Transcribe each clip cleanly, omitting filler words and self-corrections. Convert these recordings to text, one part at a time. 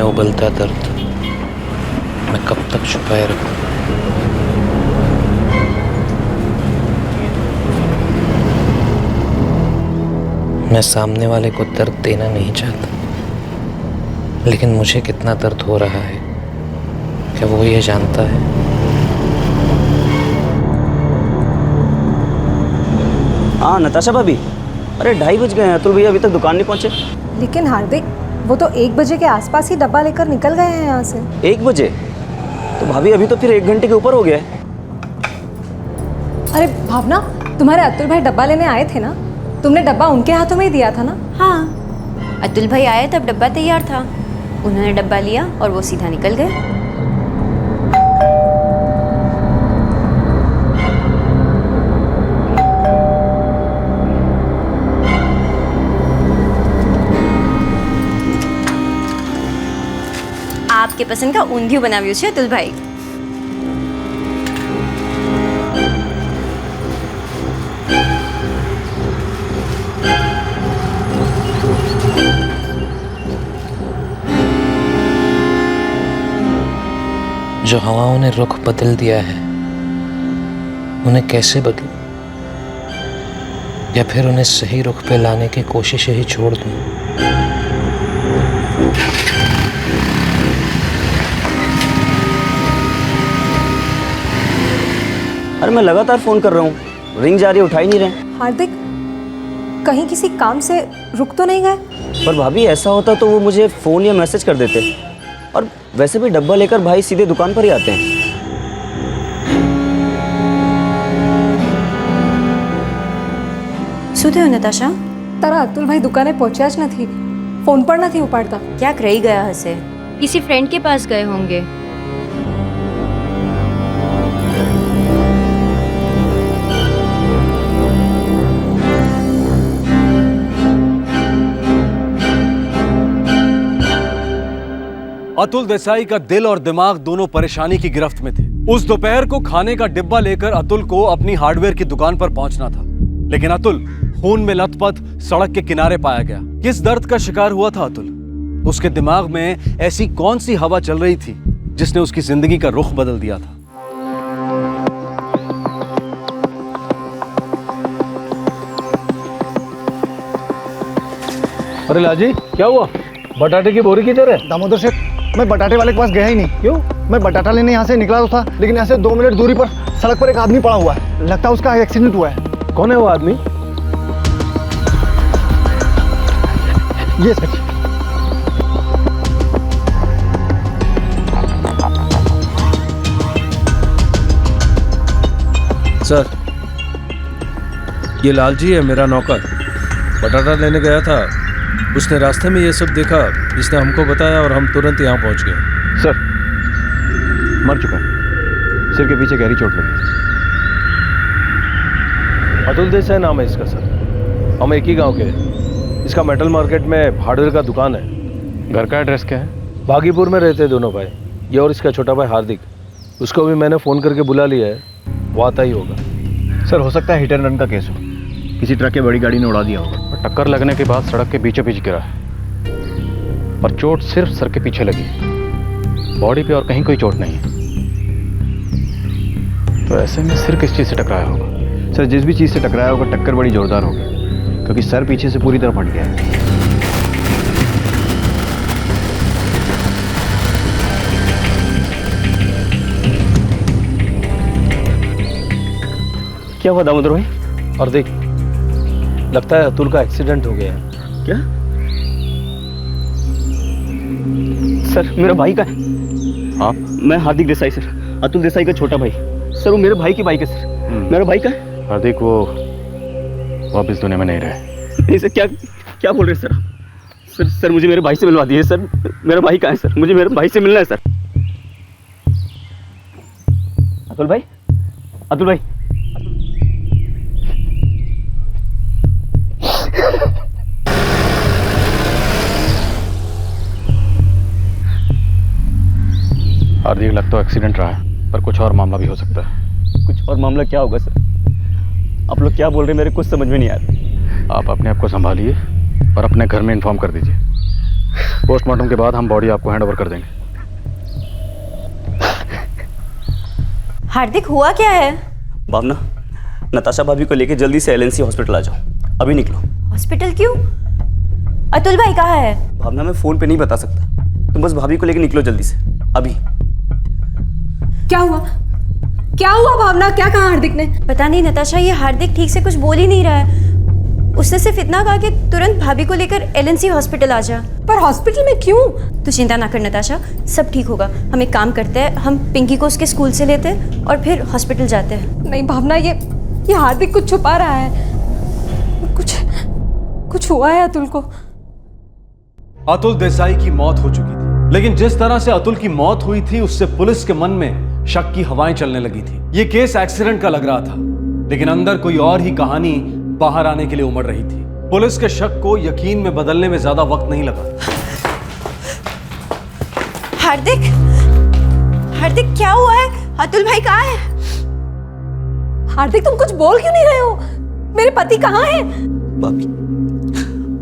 में उबलता दर्द मैं कब तक छुपाए रखूं? मैं सामने वाले को दर्द देना नहीं चाहता, लेकिन मुझे कितना दर्द हो रहा है क्या वो ये जानता है? हाँ नताशा भाभी, अरे 2:30 बज गए हैं, अतुल भैया अभी तक दुकान नहीं पहुंचे। लेकिन हार्दिक, वो तो 1 बजे के आसपास ही डब्बा लेकर निकल गए हैं यहाँ से। 1 बजे? तो भाभी अभी तो फिर 1 घंटे के ऊपर हो गया है। अरे भावना, तुम्हारे अतुल भाई डब्बा लेने आए थे ना? तुमने डब्बा उनके हाथों में ही दिया था ना? हाँ, अतुल भाई आए तब डब्बा तैयार था, उन्होंने डब्बा लिया और वो सीधा निकल गए। आपके पसंद का ઊંધિયું બનાવ્યું છે અતુલ ભાઈ। जो हवाओं ने रुख बदल दिया है उन्हें कैसे बदलूं, या फिर उन्हें सही रुख पे लाने की कोशिश ही छोड़ दूं? अरे मैं लगातार फोन कर रहा हूँ, रिंग जा रही है, उठा ही नहीं रहे। हार्दिक, कहीं किसी काम से रुक तो नहीं गए? पर भाभी ऐसा होता तो वो मुझे फोन या मैसेज कर देते, और वैसे भी डब्बा लेकर भाई सीधे दुकान पर ही आते हैं। શું થયું નતાશા? તારા અતુલ ભાઈ દુકાને પહોંચ્યા જ નથી, ફોન પણ નથી ઉપાડતા। ક્યાંક રહી ગયા હશે, किसी फ्रेंड के पास गए होंगे। अतुल देसाई का दिल और दिमाग दोनों परेशानी की गिरफ्त में थे। उस दोपहर को खाने का डिब्बा लेकर अतुल को अपनी हार्डवेयर की दुकान पर पहुंचना था, लेकिन अतुल खून में लथपथ सड़क के किनारे पाया गया। किस दर्द का शिकार हुआ था अतुल? उसके दिमाग में ऐसी कौन सी हवा चल रही थी जिसने उसकी जिंदगी का रुख बदल दिया था? अरे लाजी, क्या हुआ? बटाटे की बोरी किधर है? दामोदर सेठ, मैं बटाटे वाले के पास गया ही नहीं। क्यों? मैं बटाटा लेने यहाँ से निकला तो था, लेकिन यहाँ से 2 मिनट दूरी पर सड़क पर एक आदमी पड़ा हुआ है, लगता है उसका एक्सीडेंट हुआ है। कौन है वो आदमी? ये सच। सर, ये लालजी है, मेरा नौकर। बटाटा लेने गया था, उसने रास्ते में ये सब देखा, इसने हमको बताया और हम तुरंत यहाँ पहुँच गए। सर, मर चुका है, सिर के पीछे गहरी चोट लगी। अतुल देसाई नाम है इसका सर, हम एक ही गांव के हैं। इसका मेटल मार्केट में हार्डवेयर का दुकान है। घर का एड्रेस क्या है? बागीपुर में रहते हैं दोनों भाई, ये और इसका छोटा भाई हार्दिक। उसको भी मैंने फ़ोन करके बुला लिया है, वो आता ही होगा। सर, हो सकता है हिट एंड रन का केस हो, किसी ट्रक की बड़ी गाड़ी ने उड़ा दिया होगा। टक्कर लगने के बाद सड़क के बीचों बीच गिरा है, पर चोट सिर्फ सर के पीछे लगी, बॉडी पे और कहीं कोई चोट नहीं है। तो ऐसे में सिर किस चीज़ से टकराया होगा? सर, जिस भी चीज़ से टकराया होगा टक्कर बड़ी जोरदार होगी, क्योंकि सर पीछे से पूरी तरह फट गया है। क्या हुआ दामोदर भाई? और देख, लगता है अतुल का एक्सीडेंट हो गया है। क्या? सर, मेरा भाई का है। हाँ, मैं हार्दिक देसाई सर, अतुल देसाई का छोटा भाई। सर, वो मेरे भाई की बाइक है सर, मेरा भाई का है। हार्दिक वो अब इस दुनिया में नहीं रहे। नहीं सर, क्या बोल रहे हैं सर? सर मुझे मेरे भाई से मिलवा दीजिए सर, मेरा भाई कहाँ है सर? मुझे मेरे भाई से मिलना है सर। अतुल भाई, अतुल भाई, हार्दिक, लगता है एक्सीडेंट रहा है, पर कुछ और मामला भी हो सकता है। कुछ और मामला क्या होगा सर? आप लोग क्या बोल रहे हैं, मेरे कुछ समझ में नहीं आ रहा। आप अपने आप को संभालिए और अपने घर में इन्फॉर्म कर दीजिए। पोस्टमार्टम के बाद हम बॉडी आपको हैंड ओवर कर देंगे। हार्दिक, हुआ क्या है? भावना, नताशा भाभी को लेके जल्दी से एलएनसी हॉस्पिटल आ जाओ, अभी निकलो। हॉस्पिटल क्यों? अतुल भाई कहाँ है? भावना, मैं फोन पे नहीं बता सकता, तुम बस भाभी को लेके निकलो जल्दी से, अभी। क्या हुआ? क्या हुआ भावना? क्या कहा हार्दिक ने? पता नहीं नताशा, ये हार्दिक ठीक से कुछ बोल ही नहीं रहा है। उसने सिर्फ इतना कहा कि तुरंत भाभी को लेकर एलएनसी हॉस्पिटल आ जा। पर हॉस्पिटल में क्यों? तू चिंता ना कर नताशा, सब ठीक होगा। हम एक काम करते हैं, हम पिंकी को उसके स्कूल से लेते हैं और फिर हॉस्पिटल जाते हैं। नहीं भावना, ये हार्दिक कुछ छुपा रहा है। कुछ हुआ है अतुल को। अतुल देसाई की मौत हो चुकी थी, लेकिन जिस तरह से अतुल की मौत हुई थी उससे पुलिस के मन में शक की हवाएं चलने लगी थी। यह केस एक्सीडेंट का लग रहा था, लेकिन अंदर कोई और ही कहानी बाहर आने के लिए उमड़ रही थी। पुलिस के शक को यकीन में बदलने में ज्यादा वक्त नहीं लगा। हार्दिक, हार्दिक क्या हुआ है? अतुल भाई कहाँ है? हार्दिक, तुम कुछ बोल क्यों नहीं रहे हो? मेरे पति कहाँ हैं? भाभी,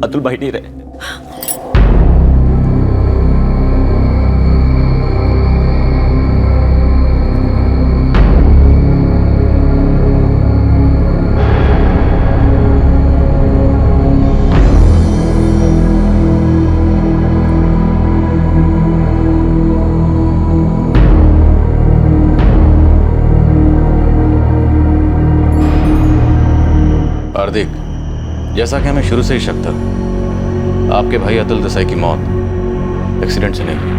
अतुल भाई नहीं रहे। हार्दिक, जैसा कि हमें शुरू से ही शक था, आपके भाई अतुल देसाई की मौत एक्सीडेंट से नहीं हुई।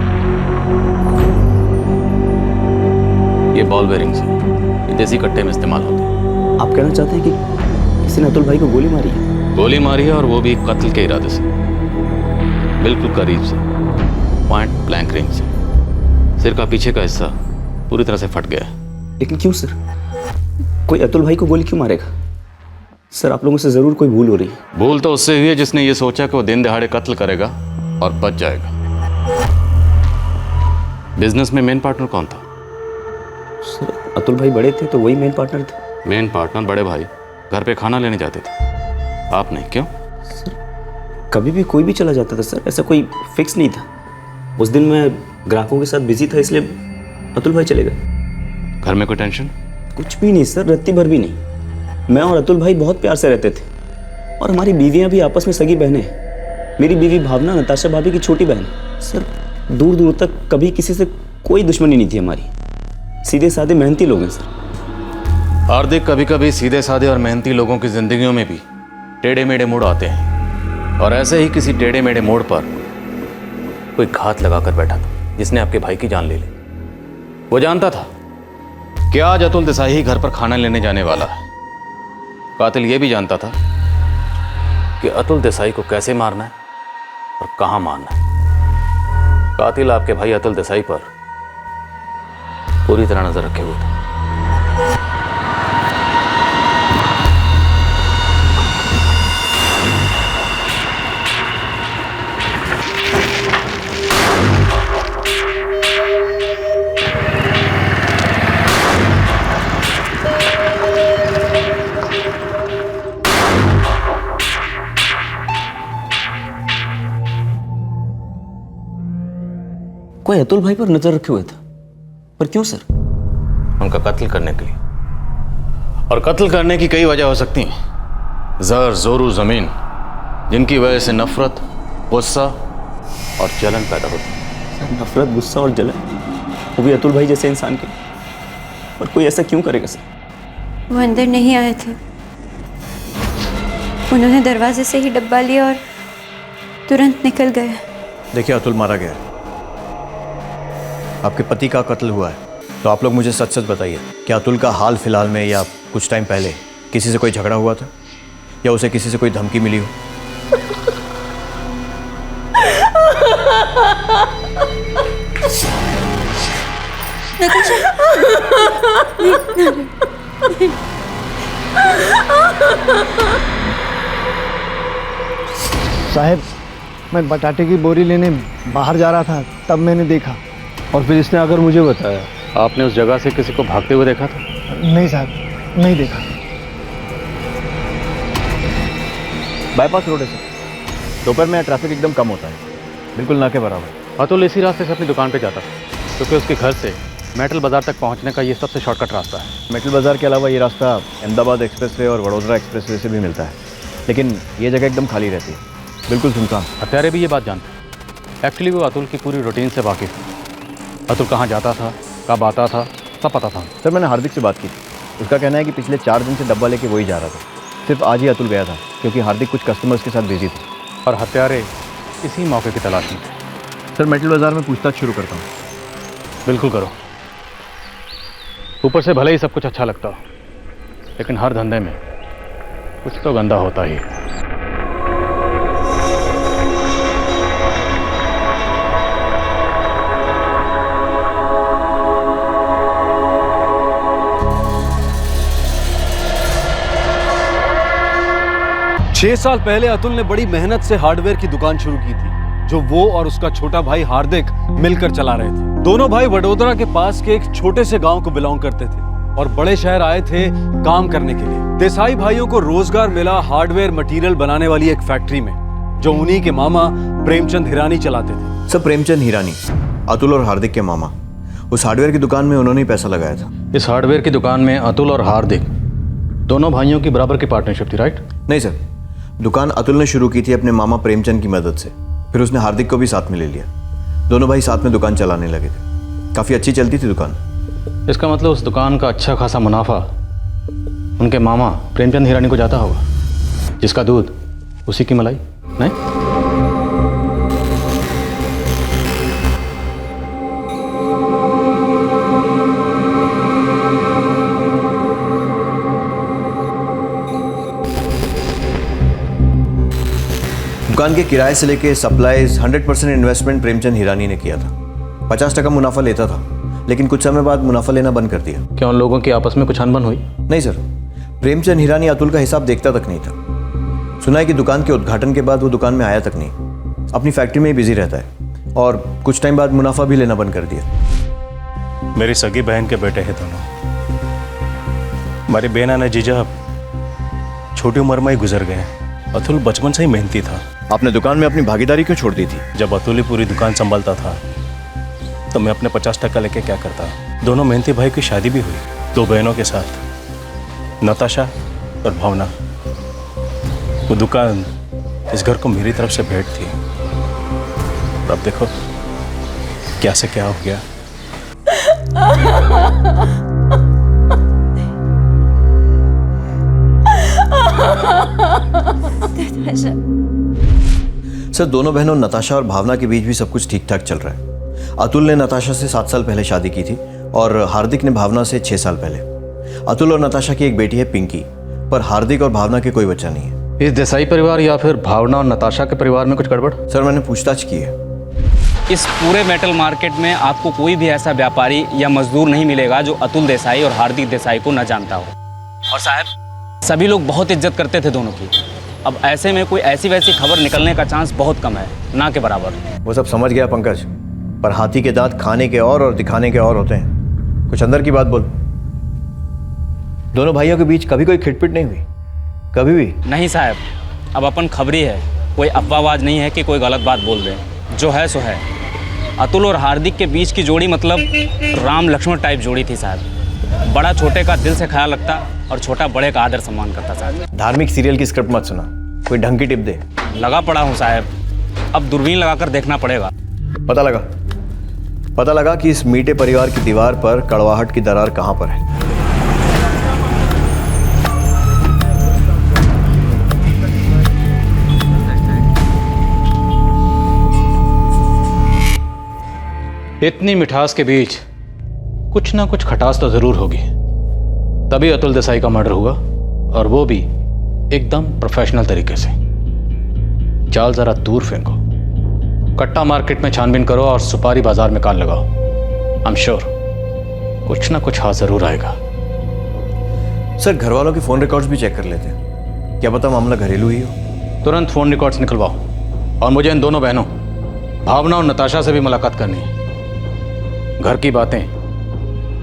ये बॉल बेरिंग्स हैं, ये देसी कट्टे में इस्तेमाल होते हैं। आप कहना चाहते हैं कि किसी ने अतुल भाई को गोली मारी है? गोली मारी है, और वो भी कत्ल के इरादे से, बिल्कुल करीब से, पॉइंट ब्लैंक रेंज से। सिर का पीछे का हिस्सा पूरी तरह से फट गया है। लेकिन क्यों सर? कोई अतुल भाई को गोली क्यों मारेगा? सर, आप लोगों से जरूर कोई भूल हो रही है। भूल तो उससे हुई है जिसने ये सोचा कि वो दिन दहाड़े कत्ल करेगा और बच जाएगा। बिजनेस में मेन पार्टनर कौन था? सर, अतुल भाई बड़े थे तो वही मेन पार्टनर थे। मेन पार्टनर बड़े भाई घर पे खाना लेने जाते थे, आप नहीं, क्यों? सर, कभी भी कोई भी चला जाता था सर, ऐसा कोई फिक्स नहीं था। उस दिन मैं ग्राहकों के साथ बिजी था, इसलिए अतुल भाई चले गए। घर में कोई टेंशन? कुछ भी नहीं सर, रत्ती भर भी नहीं। मैं और अतुल भाई बहुत प्यार से रहते थे, और हमारी बीवियां भी आपस में सगी बहनें हैं। मेरी बीवी भावना नताशा भाभी की छोटी बहन है। सर, दूर दूर तक कभी किसी से कोई दुश्मनी नहीं थी हमारी। सीधे साधे मेहनती लोग हैं सर। हार्दिक, कभी कभी सीधे साधे और मेहनती लोगों की जिंदगियों में भी टेढ़े मेढ़े मोड़ आते हैं, और ऐसे ही किसी टेढ़े मेढ़े मोड़ पर कोई घात लगाकर बैठा था जिसने आपके भाई की जान ले ली। वो जानता था कि आज अतुल देसाई ही घर पर खाना लेने जाने वाला है। कातिल ये भी जानता था कि अतुल देसाई को कैसे मारना है और कहां मारना है। कातिल आपके भाई अतुल देसाई पर पूरी तरह नजर रखे हुए था। कोई अतुल भाई पर नजर रखे हुए था, पर क्यों सर? उनका कत्ल करने के लिए, और कत्ल करने की कई वजह हो सकती हैं। जर, जोरू, जमीन, जिनकी वजह से नफरत, गुस्सा और जलन पैदा होती है। सर, नफरत, गुस्सा और जलन, वो भी अतुल भाई जैसे इंसान के, पर कोई ऐसा क्यों करेगा सर? वो अंदर नहीं आए थे, उन्होंने दरवाजे से ही डब्बा लिया और तुरंत निकल गए। देखिए, अतुल मारा गया है, आपके पति का कत्ल हुआ है, तो आप लोग मुझे सच सच बताइए, क्या अतुल का हाल फिलहाल में या कुछ टाइम पहले किसी से कोई झगड़ा हुआ था, या उसे किसी से कोई धमकी मिली हो? साहब, मैं बटाटे की बोरी लेने बाहर जा रहा था, तब मैंने देखा। और फिर इसने अगर मुझे बताया, आपने उस जगह से किसी को भागते हुए देखा था? नहीं साहब, नहीं देखा। बाईपास रोड है सर, दोपहर में ट्रैफिक एकदम कम होता है। बिल्कुल ना के बराबर। अतुल इसी रास्ते से अपनी दुकान पे जाता था क्योंकि उसके घर से मेटल बाज़ार तक पहुंचने का ये सबसे शॉर्टकट रास्ता है। मेटल बाज़ार के अलावा ये रास्ता अहमदाबाद एक्सप्रेसवे और वडोदरा एक्सप्रेसवे से भी मिलता है, लेकिन ये जगह एकदम खाली रहती है, बिल्कुल सुनसान। हत्यारे भी ये बात जानते हैं। एक्चुअली वो अतुल की पूरी रूटीन से वाकिफ़ है। अतुल कहाँ जाता था, कब आता था, सब पता था। सर मैंने हार्दिक से बात की थी, उसका कहना है कि पिछले 4 दिन से डब्बा लेके वही जा रहा था। सिर्फ आज ही अतुल गया था क्योंकि हार्दिक कुछ कस्टमर्स के साथ बिजी थे और हत्यारे इसी मौके की तलाश में थे। सर मेटल बाज़ार में पूछताछ शुरू करता हूँ। बिल्कुल करो। ऊपर से भले ही सब कुछ अच्छा लगता हो, लेकिन हर धंधे में कुछ तो गंदा होता ही है। 6 साल पहले अतुल ने बड़ी मेहनत से हार्डवेयर की दुकान शुरू की थी, जो वो और उसका छोटा भाई हार्दिक मिलकर चला रहे थे। दोनों भाई वडोदरा के पास के एक छोटे से गांव को बिलोंग करते थे और बड़े शहर आए थे काम करने के लिए। देसाई भाइयों को रोजगार मिला हार्डवेयर मटेरियल बनाने वाली एक फैक्ट्री में, जो उन्हीं के मामा प्रेमचंद हिरानी चलाते थे। सर प्रेमचंद हिरानी अतुल और हार्दिक के मामा, उस हार्डवेयर की दुकान में उन्होंने ही पैसा लगाया था। इस हार्डवेयर की दुकान में अतुल और हार्दिक दोनों भाइयों की बराबर की पार्टनरशिप थी, राइट? नहीं सर, दुकान अतुल ने शुरू की थी अपने मामा प्रेमचंद की मदद से, फिर उसने हार्दिक को भी साथ में ले लिया। दोनों भाई साथ में दुकान चलाने लगे थे। काफ़ी अच्छी चलती थी दुकान। इसका मतलब उस दुकान का अच्छा खासा मुनाफा उनके मामा प्रेमचंद हिरानी को जाता होगा, जिसका दूध उसी की मलाई, नहीं? दुकान के किराए से लेके सप्लाईज 100% इन्वेस्टमेंट प्रेमचंद हिरानी ने किया था। 50% मुनाफा लेता था, लेकिन कुछ समय बाद मुनाफा लेना बंद कर दिया। क्या उन लोगों की आपस में कुछ अनबन हुई? नहीं सर, प्रेमचंद हिरानी अतुल का हिसाब देखता तक नहीं था। सुना है कि दुकान के उद्घाटन के बाद वो दुकान में आया तक नहीं, अपनी फैक्ट्री में ही बिजी रहता है और कुछ टाइम बाद मुनाफा भी लेना बंद कर दिया। मेरी सगी बहन के बेटे हैं दोनों। हमारी बेना ने जीजा छोटी उम्र में ही गुजर गए। अतुल बचपन से ही मेहनती था। आपने दुकान में अपनी भागीदारी क्यों छोड़ दी थी? जब अतुल ही पूरी दुकान संभालता था तो मैं अपने 50% लेके क्या करता। दोनों मेहनती भाई की शादी भी हुई, 2 बहनों के साथ, नताशा और भावना। वो दुकान इस घर को मेरी तरफ से भेंट थी। अब देखो क्या से क्या हो गया। सर दोनों बहनों नताशा और भावना के बीच भी सब कुछ ठीक ठाक चल रहा है। अतुल ने नताशा से 7 साल पहले शादी की थी और हार्दिक ने भावना से 6 साल पहले। अतुल और नताशा की एक बेटी है पिंकी, पर हार्दिक और भावना के कोई बच्चा नहीं है। इस देसाई परिवार या फिर भावना और नताशा के परिवार में कुछ गड़बड़? सर मैंने पूछताछ की है। इस पूरे मेटल मार्केट में आपको कोई भी ऐसा व्यापारी या मजदूर नहीं मिलेगा जो अतुल देसाई और हार्दिक देसाई को न जानता हो। और साहब सभी लोग बहुत इज्जत करते थे दोनों की। अब ऐसे में कोई ऐसी वैसी खबर निकलने का चांस बहुत कम है, ना के बराबर। वो सब समझ गया पंकज, पर हाथी के दांत खाने के और दिखाने के और होते हैं। कुछ अंदर की बात बोल। दोनों भाइयों के बीच कभी कोई खिटपिट नहीं हुई? कभी भी नहीं साहब, अब अपन खबरी है, कोई अफवाहबाज नहीं है कि कोई गलत बात बोल दे। जो है सो है। अतुल और हार्दिक के बीच की जोड़ी मतलब राम लक्ष्मण टाइप जोड़ी थी साहब। बड़ा छोटे का दिल से ख्याल रखता और छोटा बड़े का आदर सम्मान करता साहब। धार्मिक सीरियल की स्क्रिप्ट मत सुना, कोई ढंग की टिप दे। लगा पड़ा हूँ साहब, अब दूरबीन लगाकर देखना पड़ेगा। पता लगा कि इस मीठे परिवार की दीवार पर कड़वाहट की दरार कहां पर है। इतनी मिठास के बीच कुछ ना कुछ खटास तो जरूर होगी, तभी अतुल देसाई का मर्डर हुआ, और वो भी एकदम प्रोफेशनल तरीके से। जाल जरा दूर फेंको, कट्टा मार्केट में छानबीन करो और सुपारी बाजार में कान लगाओ। आई एम श्योर कुछ ना कुछ हाथ जरूर आएगा। सर घर वालों के फोन रिकॉर्ड्स भी चेक कर लेते हैं, क्या पता मामला घरेलू ही हो। तुरंत फोन रिकॉर्ड्स निकलवाओ और मुझे इन दोनों बहनों भावना और नताशा से भी मुलाकात करनी है। घर की बातें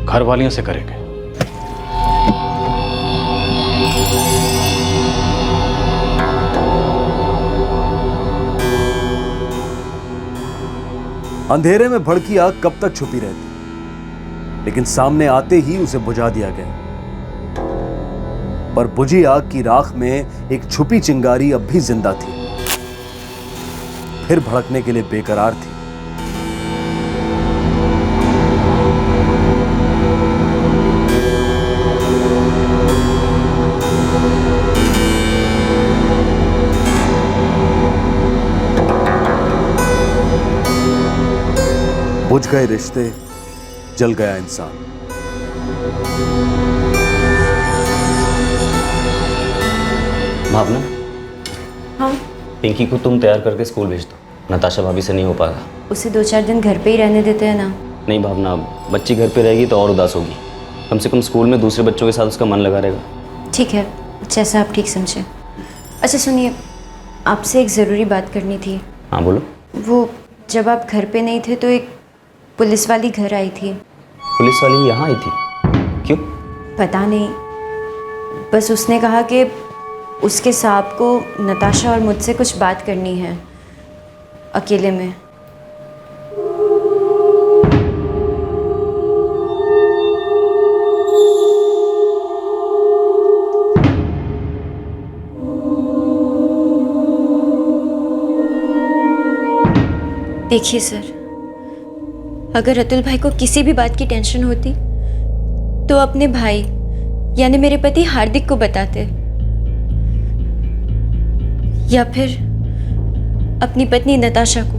घर वालियों से करेंगे। अंधेरे में भड़की आग कब तक छुपी रहती, लेकिन सामने आते ही उसे बुझा दिया गया। पर बुझी आग की राख में एक छुपी चिंगारी अब भी जिंदा थी, फिर भड़कने के लिए बेकरार थी। बुझ गए रिश्ते, जल गया इंसान। भावना, हाँ, पिंकी को तुम तैयार करके स्कूल भेज दो। नताशा भाभी से नहीं हो पाएगा। उसे 2-4 दिन घर पे ही रहने देते हैं ना। नहीं भावना, बच्ची घर पे रहेगी तो और उदास होगी। कम से कम स्कूल में दूसरे बच्चों के साथ उसका मन लगा रहेगा। ठीक है, जैसा आप ठीक समझे। अच्छा सुनिए, आपसे एक ज़रूरी बात करनी थी। हाँ बोलो। वो जब आप घर पे नहीं थे तो एक पुलिस वाली घर आई थी। पुलिस वाली यहाँ आई थी? क्यों? पता नहीं, बस उसने कहा कि उसके साहब को नताशा और मुझसे कुछ बात करनी है अकेले में। देखिए सर, अगर अतुल भाई को किसी भी बात की टेंशन होती तो अपने भाई यानी मेरे पति हार्दिक को बताते, या फिर अपनी पत्नी नताशा को,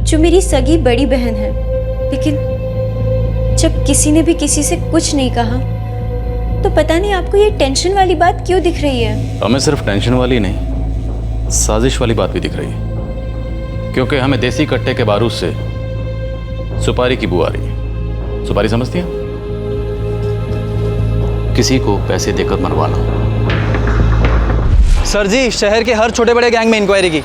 जो मेरी सगी बड़ी बहन है। लेकिन जब किसी ने भी किसी से कुछ नहीं कहा तो पता नहीं आपको ये टेंशन वाली बात क्यों दिख रही है। हमें सिर्फ टेंशन वाली नहीं, साजिश वाली बात भी दिख रही है, क्योंकि हमें देसी कट्टे के बारूद से सुपारी की बू आ रही है। सुपारी समझती है? किसी को पैसे देकर मरवाना। सर जी, शहर के हर छोटे बड़े गैंग में इंक्वायरी की,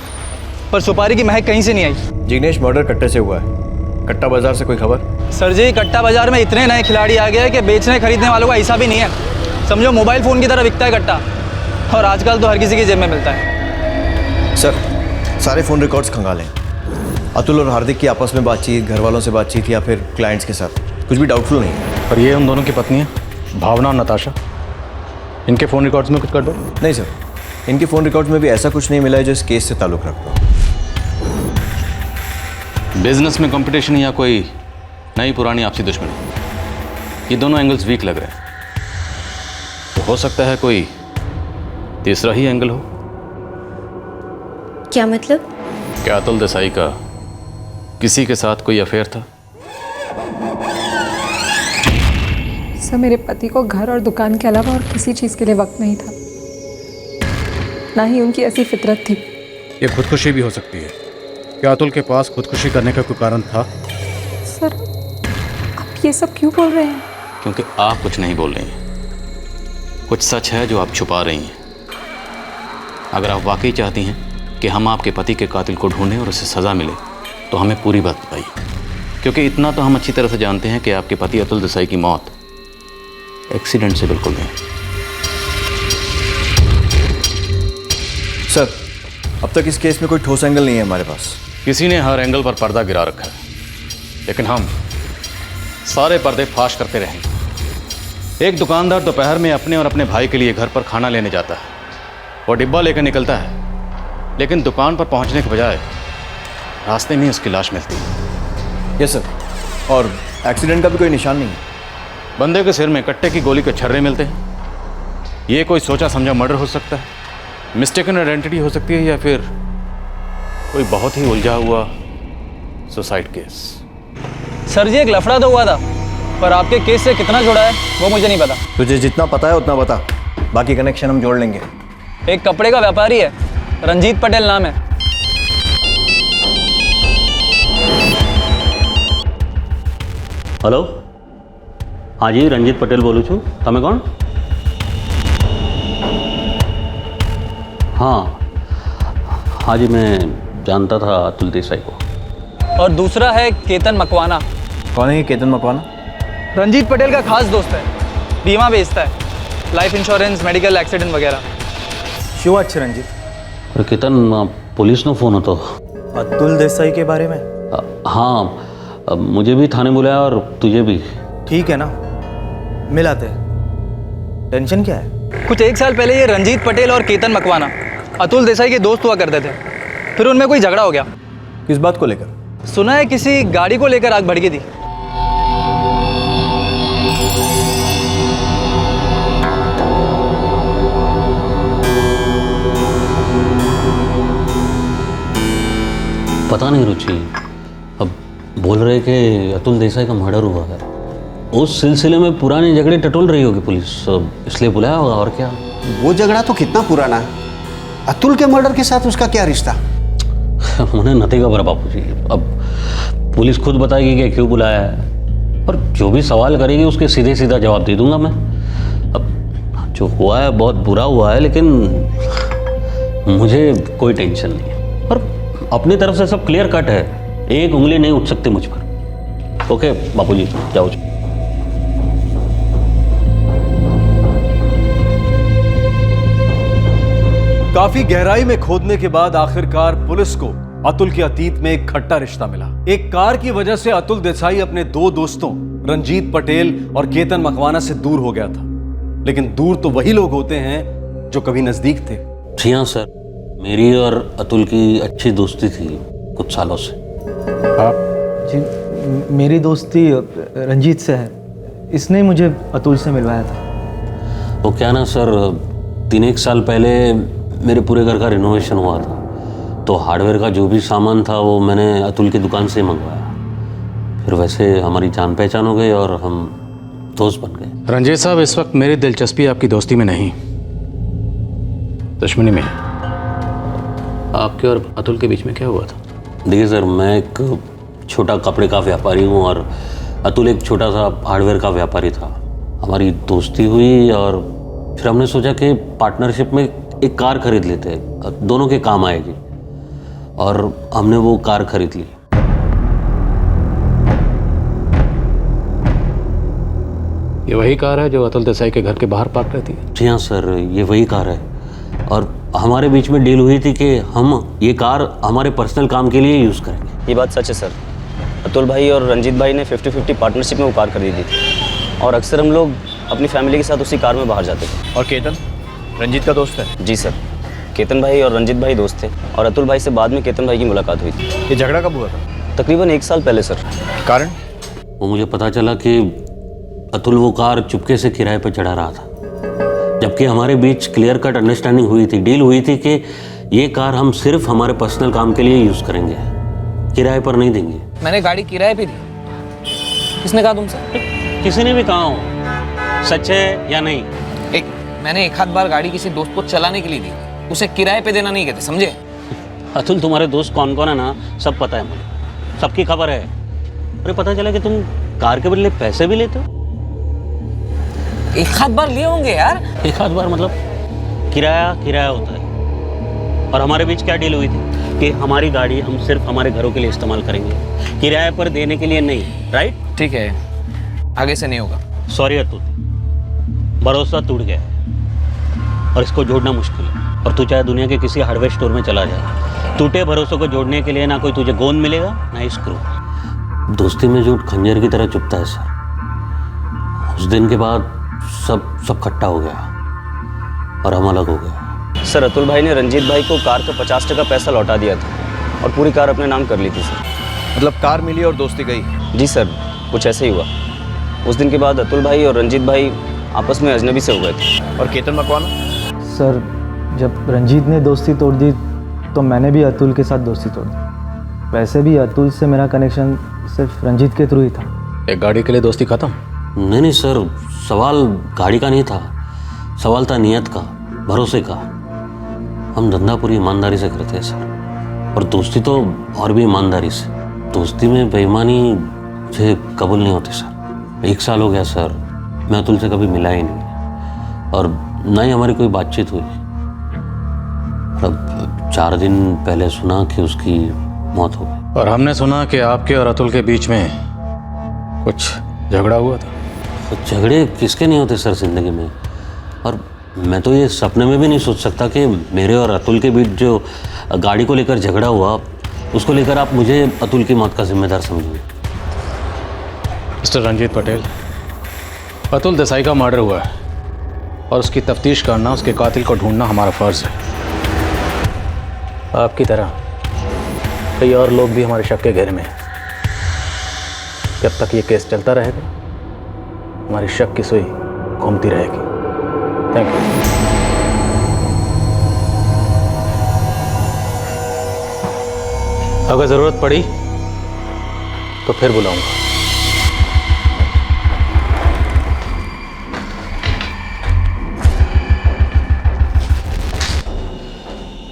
पर सुपारी की महक कहीं से नहीं आई। जिग्नेश, मर्डर कट्टे से हुआ है। कट्टा बाजार से कोई खबर? सर जी, कट्टा बाजार में इतने नए खिलाड़ी आ गए हैं कि बेचने खरीदने वालों का हिसाब ही नहीं है। समझो मोबाइल फ़ोन की तरह बिकता है कट्टा, और आजकल तो हर किसी की जेब में मिलता है। सर, सारे फ़ोन रिकॉर्ड्स खंगालें। अतुल और हार्दिक की आपस में बातचीत, घर वालों से बातचीत या फिर क्लाइंट्स के साथ, कुछ भी डाउटफुल नहीं है। पर ये उन दोनों की पत्नी है, भावना और नताशा। इनके फ़ोन रिकॉर्ड्स में कुछ कर दो। नहीं सर, इनके फ़ोन रिकॉर्ड्स में भी ऐसा कुछ नहीं मिला है जो इस केस से ताल्लुक़ रखता हो। बिजनेस में कंपटीशन या कोई नई पुरानी आपसी दुश्मनी, ये दोनों एंगल्स वीक लग रहे हैं। तो हो सकता है कोई तीसरा ही एंगल हो। क्या मतलब? क्या अतुल देसाई का किसी के साथ कोई अफेयर था? सर, मेरे पति को घर और दुकान के अलावा और किसी चीज़ के लिए वक्त नहीं था, ना ही उनकी ऐसी फितरत थी। ये खुदकुशी भी हो सकती है। क्या अतुल के पास खुदकुशी करने का कोई कारण था? सर, आप ये सब क्यों बोल रहे हैं? क्योंकि आप कुछ नहीं बोल रही हैं। कुछ सच है जो आप छुपा रही हैं। अगर आप वाकई चाहती हैं कि हम आपके पति के कातिल को ढूंढें और उसे सज़ा मिले, तो हमें पूरी बात बताइए। क्योंकि इतना तो हम अच्छी तरह से जानते हैं कि आपके पति अतुल देसाई की मौत एक्सीडेंट से बिल्कुल नहीं। सर, अब तक इस केस में कोई ठोस एंगल नहीं है हमारे पास। किसी ने हर एंगल पर पर्दा गिरा रखा है, लेकिन हम सारे पर्दे फाश करते रहेंगे। एक दुकानदार दोपहर में अपने और अपने भाई के लिए घर पर खाना लेने जाता है। वो डिब्बा लेकर निकलता है, लेकिन दुकान पर पहुंचने के बजाय रास्ते में उसकी लाश मिलती है। यस सर, और एक्सीडेंट का भी कोई निशान नहीं है। बंदे के सिर में कट्टे की गोली के छर्रे मिलते हैं। ये कोई सोचा समझा मर्डर हो सकता है, मिस्टेकन आइडेंटिटी हो सकती है, या फिर कोई बहुत ही उलझा हुआ सुसाइड केस। सर जी, एक लफड़ा तो हुआ था, पर आपके केस से कितना जुड़ा है वो मुझे नहीं पता। तुझे जितना पता है उतना बता, बाकी कनेक्शन हम जोड़ लेंगे। एक कपड़े का व्यापारी है, रंजीत पटेल नाम है। हेलो, हाँ जी, रंजीत पटेल बोलूँ छू। तमें कौन? हाँ जी, मैं जानता था अतुल देसाई को। और दूसरा है केतन मकवाना। कौन है ये केतन मकवाना? रंजीत पटेल का खास दोस्त है, बीमा बेचता है, लाइफ इंश्योरेंस, मेडिकल एक्सीडेंट वगैरह। क्यों अच्छे रंजीत? केतन, पुलिस नो फोन हो तो अतुल देसाई के बारे में? हाँ, अब मुझे भी थाने बुलाया और तुझे भी। ठीक है ना, मिलाते हैं। टेंशन क्या है? कुछ 1 साल पहले ये रंजीत पटेल और केतन मकवाना अतुल देसाई के दोस्त हुआ करते थे। फिर उनमें कोई झगड़ा हो गया। किस बात को लेकर? सुना है किसी गाड़ी को लेकर आग भड़की थी। पता नहीं रुचि, अब बोल रहे कि अतुल देसाई का मर्डर हुआ है। उस सिलसिले में पुराने झगड़े टटोल रही होगी पुलिस, इसलिए बुलाया होगा। और क्या? वो झगड़ा तो कितना पुराना है। अतुल के मर्डर के साथ उसका क्या रिश्ता? उन्हें नहीं खबर बापू जी। अब पुलिस खुद बताएगी कि क्यों बुलाया है, और जो भी सवाल करेगी उसके सीधे सीधा जवाब दे दूंगा मैं। अब जो हुआ है बहुत बुरा हुआ है, लेकिन मुझे कोई टेंशन नहीं है और अपनी तरफ से सब क्लियर कट है। एक उंगली नहीं उठ सकती मुझ पर। ओके बापू जी, जाओ। काफी गहराई में खोदने के बाद आखिरकार पुलिस को अतुल के अतीत में एक खट्टा रिश्ता मिला। एक कार की वजह से अतुल देसाई अपने 2 दोस्तों रंजीत पटेल और केतन मकवाना से दूर हो गया था। लेकिन दूर तो वही लोग होते हैं जो कभी नजदीक थे। जी हाँ सर, मेरी और अतुल की अच्छी दोस्ती थी कुछ सालों से। आप? जी, मेरी दोस्ती रंजीत से है। इसने ही मुझे अतुल से मिलवाया था। वो क्या ना सर, 3-1 साल पहले मेरे पूरे घर का रिनोवेशन हुआ था, तो हार्डवेयर का जो भी सामान था वो मैंने अतुल की दुकान से मंगवाया। फिर वैसे हमारी जान पहचान हो गई और हम दोस्त बन गए। रंजीत साहब, इस वक्त मेरी दिलचस्पी आपकी दोस्ती में नहीं, दुश्मनी में। आपके और अतुल के बीच में क्या हुआ था? देखिए सर, मैं एक छोटा कपड़े का व्यापारी हूँ और अतुल एक छोटा सा हार्डवेयर का व्यापारी था। हमारी दोस्ती हुई और फिर हमने सोचा कि पार्टनरशिप में एक कार खरीद लेते हैं, दोनों के काम आएगी, और हमने वो कार खरीद ली। ये वही कार है जो अतुल देसाई के घर के बाहर पार्क रहती है? जी हाँ सर, ये वही कार है। और हमारे बीच में डील हुई थी कि हम ये कार हमारे पर्सनल काम के लिए यूज़ करेंगे। ये बात सच है सर। अतुल भाई और रंजीत भाई ने 50-50 पार्टनरशिप में वो कार खरीदी थी और अक्सर हम लोग अपनी फैमिली के साथ उसी कार में बाहर जाते थे। और केतन रंजीत का दोस्त है? जी सर, केतन भाई और रंजीत भाई दोस्त थे और अतुल भाई से बाद में केतन भाई की मुलाकात हुई थी। ये झगड़ा कब हुआ था? तकरीबन 1 साल पहले सर। कारण? वो मुझे पता चला कि अतुल वो कार चुपके से किराए पर चढ़ा रहा था, जबकि हमारे बीच क्लियर कट अंडरस्टैंडिंग हुई थी, डील हुई थी कि ये कार हम सिर्फ हमारे पर्सनल काम के लिए यूज़ करेंगे, किराए पर नहीं देंगे। मैंने गाड़ी किराए पे दी। किसने कहा तुमसे? किसी ने भी कहा हो, सच है या नहीं? मैंने एक आध बार गाड़ी किसी दोस्त को चलाने के लिए दी, उसे किराए पे देना नहीं कहते, समझे? अतुल, तुम्हारे दोस्त कौन कौन है ना, सब पता है मुझे, सबकी खबर है। अरे पता चला कि तुम कार के बदले पैसे भी लेते हो। एक आध बार लिए होंगे यार। एक आध बार मतलब किराया होता है। और हमारे बीच क्या डील हुई थी कि हमारी गाड़ी हम सिर्फ हमारे घरों के लिए इस्तेमाल करेंगे, किराए पर देने के लिए नहीं। राइट? ठीक है, आगे से नहीं होगा। सॉरी अतुल, भरोसा टूट गया है और इसको जोड़ना मुश्किल है। और तू चाहे दुनिया के किसी हार्डवेयर स्टोर में चला जाए, टूटे भरोसों को जोड़ने के लिए ना कोई तुझे गोंद मिलेगा ना स्क्रू। दोस्ती में झूठ खंजर की तरह चुभता है सर। उस दिन के बाद सब खट्टा हो गया और हम अलग हो गए। सर, अतुल भाई ने रंजीत भाई को कार का 50% पैसा लौटा दिया था और पूरी कार अपने नाम कर ली थी सर। मतलब कार मिली और दोस्ती गई? जी सर, कुछ ऐसे ही हुआ। उस दिन के बाद अतुल भाई और रंजीत भाई आपस में अजनबी से हो गए थे। और केतन मकवाना? सर, जब रंजीत ने दोस्ती तोड़ दी तो मैंने भी अतुल के साथ दोस्ती तोड़ दी। वैसे भी अतुल से मेरा कनेक्शन सिर्फ रंजीत के थ्रू ही था। एक गाड़ी के लिए दोस्ती खत्म? नहीं सर, सवाल गाड़ी का नहीं था, सवाल था नियत का, भरोसे का। हम धंधा पूरी ईमानदारी से करते हैं सर, और दोस्ती तो और भी ईमानदारी से। दोस्ती में बेईमानी मुझे कबूल नहीं होती सर। 1 साल हो गया सर, मैं अतुल से कभी मिला ही नहीं और ना ही हमारी कोई बातचीत हुई। अब 4 दिन पहले सुना कि उसकी मौत हो गई। और हमने सुना कि आपके और अतुल के बीच में कुछ झगड़ा हुआ था। झगड़े किसके नहीं होते सर जिंदगी में, और मैं तो ये सपने में भी नहीं सोच सकता कि मेरे और अतुल के बीच जो गाड़ी को लेकर झगड़ा हुआ, उसको लेकर आप मुझे अतुल की मौत का जिम्मेदार समझिए। मिस्टर रंजीत पटेल, अतुल देसाई का मर्डर हुआ है और उसकी तफ्तीश करना, उसके कातिल को ढूंढना हमारा फ़र्ज़ है। आपकी तरह कई और लोग भी हमारे शक के घेरे में हैं। जब तक ये केस चलता रहेगा हमारी शक की सुई घूमती रहेगी। Thank you. अगर ज़रूरत पड़ी तो फिर बुलाऊंगा।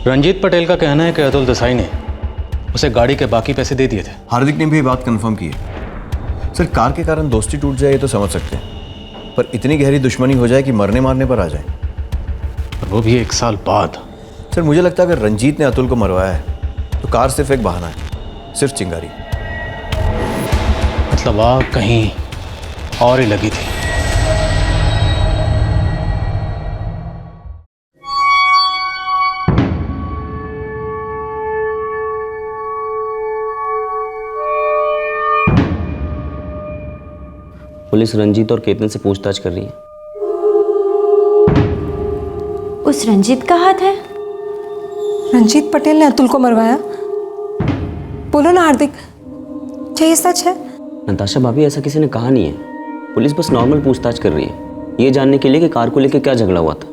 रंजीत पटेल का कहना है कि अतुल देसाई ने उसे गाड़ी के बाकी पैसे दे दिए थे। हार्दिक ने भी ये बात कंफर्म की है। सर, कार के कारण दोस्ती टूट जाए ये तो समझ सकते हैं, पर इतनी गहरी दुश्मनी हो जाए कि मरने मारने पर आ जाए, और वो भी 1 साल बाद। सर मुझे लगता है अगर रंजीत ने अतुल को मरवाया है तो कार सिर्फ एक बहाना है, सिर्फ चिंगारी। मतलब आग कहीं और ही लगी थी। पुलिस रंजीत और केतन से पूछताछ कर रही है। उस रंजीत का हाथ है? रंजीत पटेल ने अतुल को मरवाया? बोलो ना हार्दिक, क्या ये सच है? नताशा भाभी, ऐसा किसी ने कहा नहीं है। पुलिस बस नॉर्मल पूछताछ कर रही है, ये जानने के लिए कि कार को लेकर क्या झगड़ा हुआ था।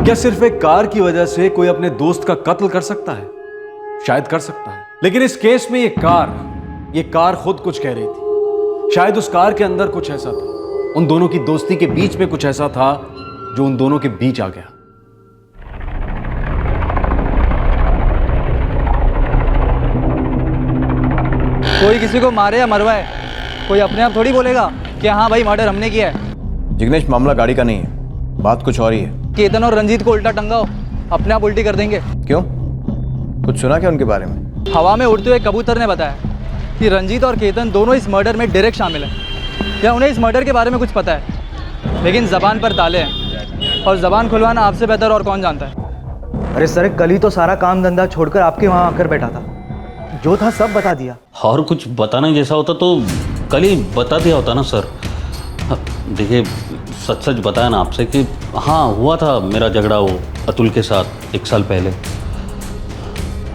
क्या सिर्फ एक कार की वजह से कोई अपने दोस्त का कत्ल कर सकता है? शायद कर सकता है, लेकिन इस केस में ये कार खुद कुछ कह रही थी। शायद उस कार के अंदर कुछ ऐसा था, उन दोनों की दोस्ती के बीच में कुछ ऐसा था जो उन दोनों के बीच आ गया। कोई किसी को मारे या मरवाए, कोई अपने आप थोड़ी बोलेगा कि हाँ भाई मर्डर हमने किया है। जिग्नेश, मामला गाड़ी का नहीं है, बात कुछ और ही है। केतन और रंजीत को उल्टा टंगाओ, अपने आप उल्टी कर देंगे। क्यों? कुछ सुना क्या उनके बारे में? हवा में उड़ते हुए कबूतर ने बताया कि रंजीत और केतन दोनों इस मर्डर में डायरेक्ट शामिल हैं। क्या उन्हें इस मर्डर के बारे में कुछ पता है? लेकिन जबान पर ताले हैं, और जबान खुलवाना आपसे बेहतर और कौन जानता है। अरे सर, कल ही तो सारा काम धंधा छोड़कर आपके वहाँ आकर बैठा था, जो था सब बता दिया। और कुछ बताना जैसा होता तो कल ही बता दिया होता ना सर। देखिए, सच सच बताया ना आपसे कि हाँ हुआ था मेरा झगड़ा वो अतुल के साथ 1 साल पहले।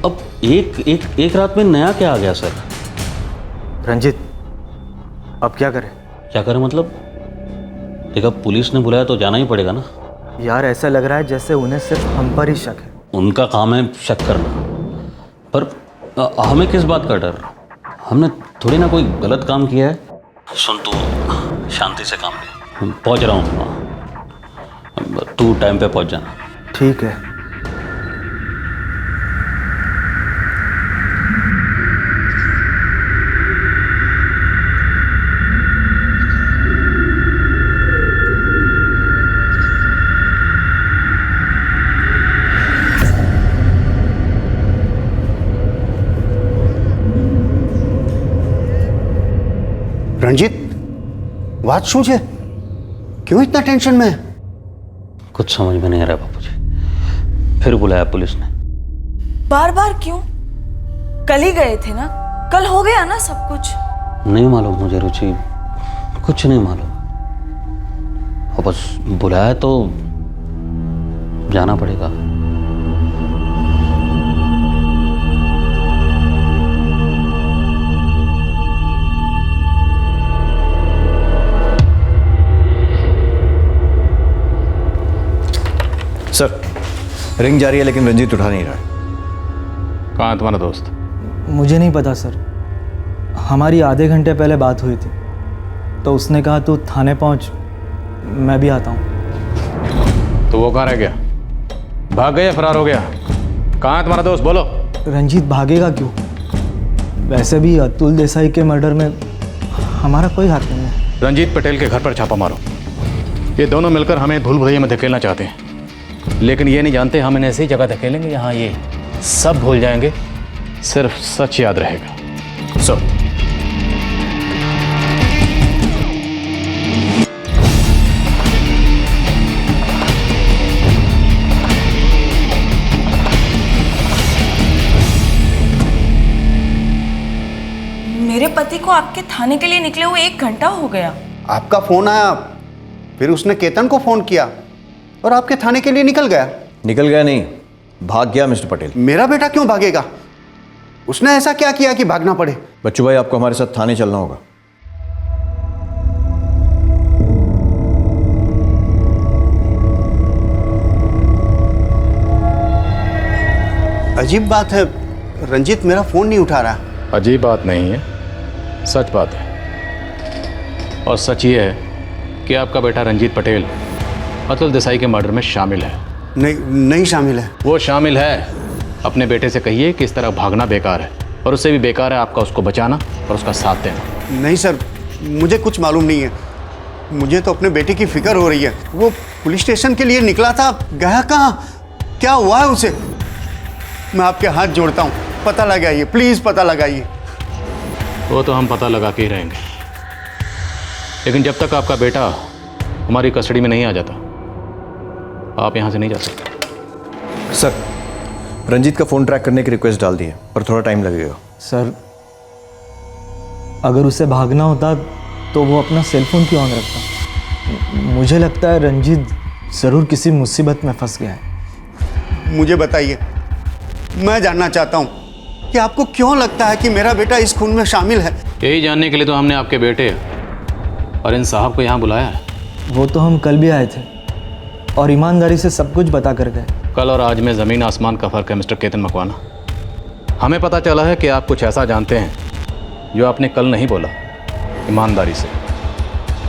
अब एक रात में नया क्या आ गया सर? रंजीत, अब क्या करें? क्या करें मतलब? देखा, पुलिस ने बुलाया तो जाना ही पड़ेगा ना। यार, ऐसा लग रहा है जैसे उन्हें सिर्फ हम पर ही शक है। उनका काम है शक करना, पर हमें किस बात का डर? हमने थोड़ी ना कोई गलत काम किया है। सुन, तू शांति से काम ले, पहुंच रहा हूँ, तू टाइम पे पहुंच जाना। ठीक है। रंजीत, बात શું છે? क्यों इतना टेंशन में? कुछ समझ में नहीं आ रहा बापूजी, फिर बुलाया पुलिस ने। बार बार क्यों? कल ही गए थे ना, कल हो गया ना सब कुछ। नहीं मालूम मुझे रुचि, कुछ नहीं मालूम। और बस बुलाया तो जाना पड़ेगा। सर, रिंग जा रही है लेकिन रंजीत उठा नहीं रहा है। कहाँ है तुम्हारा दोस्त? मुझे नहीं पता सर, हमारी आधे घंटे पहले बात हुई थी तो उसने कहा तू थाने पहुंच, मैं भी आता हूँ। तो वो कहाँ रह गया? भाग गया, फरार हो गया? कहाँ है तुम्हारा दोस्त, बोलो। रंजीत भागेगा क्यों? वैसे भी अतुल देसाई के मर्डर में हमारा कोई हाथ नहीं है। रंजीत पटेल के घर पर छापा मारो। ये दोनों मिलकर हमें भूल भुलैया में धकेलना चाहते हैं, लेकिन ये नहीं जानते हम इन्हें ऐसी जगह धकेलेंगे यहाँ ये सब भूल जाएंगे, सिर्फ सच याद रहेगा। सो को आपके थाने के लिए निकले हुए 1 घंटा हो गया। आपका फोन आया, फिर उसने केतन को फोन किया और आपके थाने के लिए निकल गया। निकल गया नहीं, भाग गया मिस्टर पटेल। मेरा बेटा क्यों भागेगा? उसने ऐसा क्या किया कि भागना पड़े? बच्चू भाई, आपको हमारे साथ थाने चलना होगा। अजीब बात है, रंजीत मेरा फोन नहीं उठा रहा। अजीब बात नहीं है, सच बात है। और सच ये है कि आपका बेटा रंजीत पटेल अतुल देसाई के मर्डर में शामिल है। नहीं शामिल है। वो शामिल है। अपने बेटे से कहिए कि इस तरह भागना बेकार है, और उससे भी बेकार है आपका उसको बचाना और उसका साथ देना। नहीं सर, मुझे कुछ मालूम नहीं है। मुझे तो अपने बेटे की फिक्र हो रही है। वो पुलिस स्टेशन के लिए निकला था, गया कहाँ? क्या हुआ है उसे? मैं आपके हाथ जोड़ता हूँ, पता लगाइए, प्लीज़ पता लगाइए। वो तो हम पता लगा के ही रहेंगे, लेकिन जब तक आपका बेटा हमारी कस्टडी में नहीं आ जाता, आप यहाँ से नहीं जा सकते। सर, रंजीत का फ़ोन ट्रैक करने की रिक्वेस्ट डाल दी है, पर थोड़ा टाइम लगेगा। सर, अगर उसे भागना होता तो वो अपना सेल फोन क्यों ऑन रखता? मुझे लगता है रंजीत ज़रूर किसी मुसीबत में फंस गया है। मुझे बताइए, मैं जानना चाहता हूँ कि आपको क्यों लगता है कि मेरा बेटा इस खून में शामिल है? यही जानने के लिए तो हमने आपके बेटे और इन साहब को यहाँ बुलाया है। वो तो हम कल भी आए थे और ईमानदारी से सब कुछ बता कर गए। कल और आज में ज़मीन आसमान का फ़र्क है मिस्टर केतन मकवाना। हमें पता चला है कि आप कुछ ऐसा जानते हैं जो आपने कल नहीं बोला ईमानदारी से,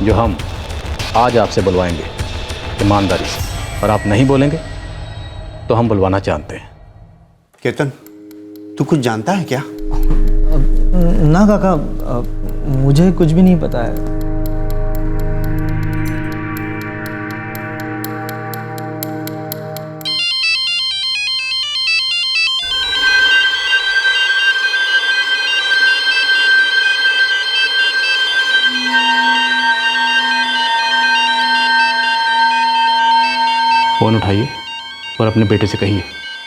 जो हम आज आपसे बुलवाएंगे ईमानदारी से, और आप नहीं बोलेंगे तो हम बुलवाना चाहते हैं। केतन, तू कुछ जानता है क्या? ना काका, मुझे कुछ भी नहीं पता है। फ़ोन उठाइए और अपने बेटे से कहिए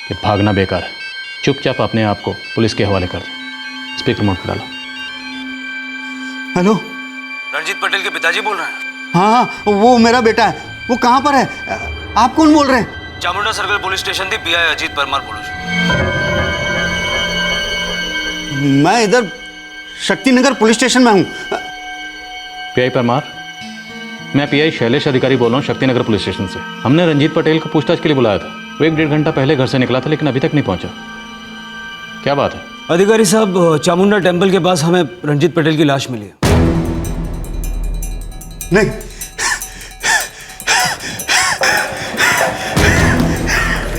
कि भागना बेकार है। चुपचाप अपने आप को पुलिस के हवाले कर दो। स्पीकर मोड पर डालो। हेलो, रंजीत पटेल के पिताजी बोल रहे हैं? हाँ, वो मेरा बेटा है। वो कहाँ पर है? आप कौन बोल रहे हैं? चामुंडा सर्कल पुलिस स्टेशन थी, पीआई अजीत परमार बोलो। मैं इधर शक्तिनगर पुलिस स्टेशन में हूँ। पीआई परमार, मैं पीआई शैलेश अधिकारी बोल रहा हूँ शक्तिनगर पुलिस स्टेशन से। हमने रंजीत पटेल को पूछताछ के लिए बुलाया था। वो 1-1.5 घंटा पहले घर से निकला था, लेकिन अभी तक नहीं पहुंचा। क्या बात है? अधिकारी साहब, चामुंडा टेम्पल के पास हमें रंजीत पटेल की लाश मिली है। नहीं,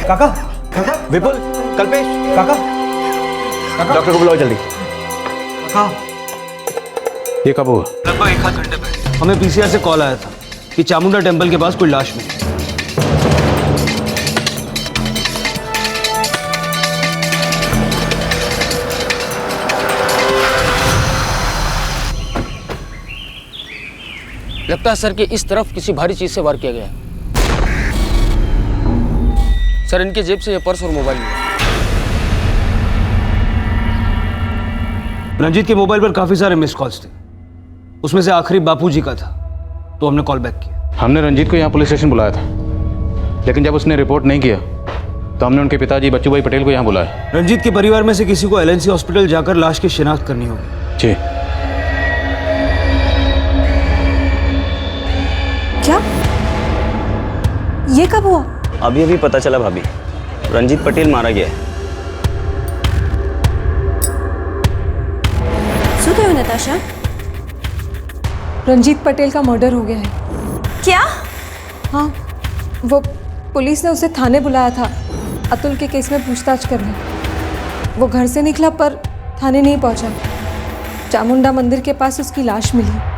काका, काका, विपुल, कल्पेश, काका, डॉक्टर को बुलाओ जल्दी। हाँ, ये कब हुआ? लगभग 1 घंटे पहले हमें पीसीआर से कॉल आया था कि चामुंडा टेम्पल के पास कोई लाश मिली। लगता है सर कि इस तरफ किसी भारी चीज से वार किया गया है। सर, इनके जेब से ये पर्स और मोबाइल मिला। रंजीत के मोबाइल पर काफी सारे मिस कॉल्स थे, उसमें से आखिरी बापूजी का था, तो हमने कॉल बैक किया। हमने रंजीत को यहाँ पुलिस स्टेशन बुलाया था, लेकिन जब उसने रिपोर्ट नहीं किया तो हमने उनके पिताजी बच्चू भाई पटेल को यहाँ बुलाया। रंजीत के परिवार में से किसी को एलएनसी हॉस्पिटल जाकर लाश की शिनाख्त करनी होगी। जी। क्या? ये कब हुआ? अभी अभी पता चला भाभी, रंजीत पटेल मारा गया है। શું થયું नताशा? रंजीत पटेल का मर्डर हो गया है। क्या? हाँ, वो पुलिस ने उसे थाने बुलाया था अतुल के केस में पूछताछ करने। वो घर से निकला पर थाने नहीं पहुंचा। चामुंडा मंदिर के पास उसकी लाश मिली।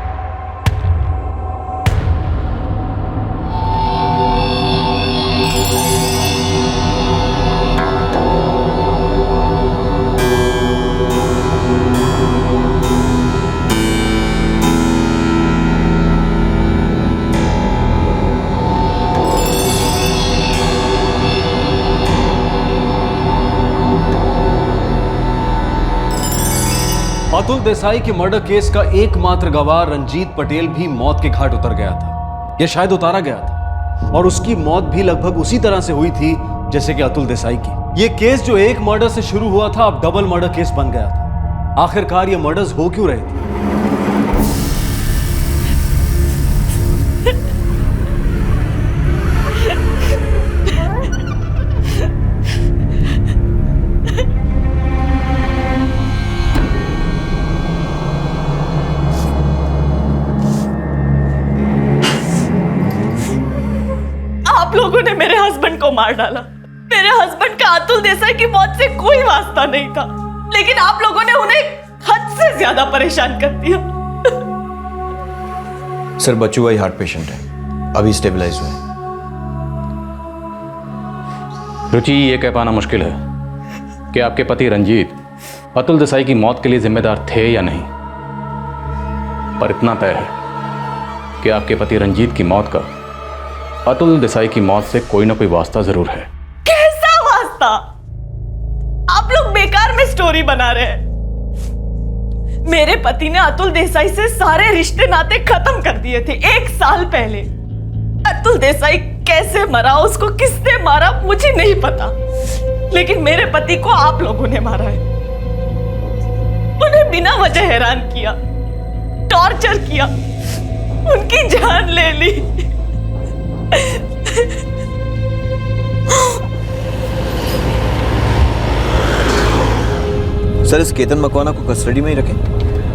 अतुल देसाई के मर्डर केस का एकमात्र गवाह रंजीत पटेल भी मौत के घाट उतर गया था, या शायद उतारा गया था, और उसकी मौत भी लगभग उसी तरह से हुई थी जैसे कि अतुल देसाई की। ये केस जो एक मर्डर से शुरू हुआ था अब डबल मर्डर केस बन गया था। आखिरकार ये मर्डर्स हो क्यों रहे थे? आप लोगों ने मेरे हस्बैंड को मार डाला। मेरे हस्बैंड का अतुल देसाई की मौत से कोई वास्ता नहीं था, लेकिन आप लोगों ने उन्हें हद से ज्यादा परेशान कर दिया। सर बच्चू भाई हार्ट पेशेंट है, अभी स्टेबलाइज हुए। रुचि, ये कह पाना मुश्किल है कि आपके पति रंजीत अतुल देसाई की मौत के लिए जिम्मेदार थे या नहीं, पर इतना तय है कि आपके पति रंजीत की मौत का अतुल देसाई की मौत से कोई ना कोई वास्ता जरूर है। कैसा वास्ता? आप लोग बेकार में स्टोरी बना रहे हैं। मेरे पति ने अतुल देसाई से सारे रिश्ते नाते खत्म कर दिए थे 1 साल पहले। अतुल देसाई कैसे मरा, उसको किसने मारा मुझे नहीं पता, लेकिन मेरे पति को आप लोगों ने मारा है। उन्हें बिना वजह हैरान किया, टॉर्चर किया, उनकी जान ले ली। सर इस केतन मकवाना को कस्टडी में ही रखें?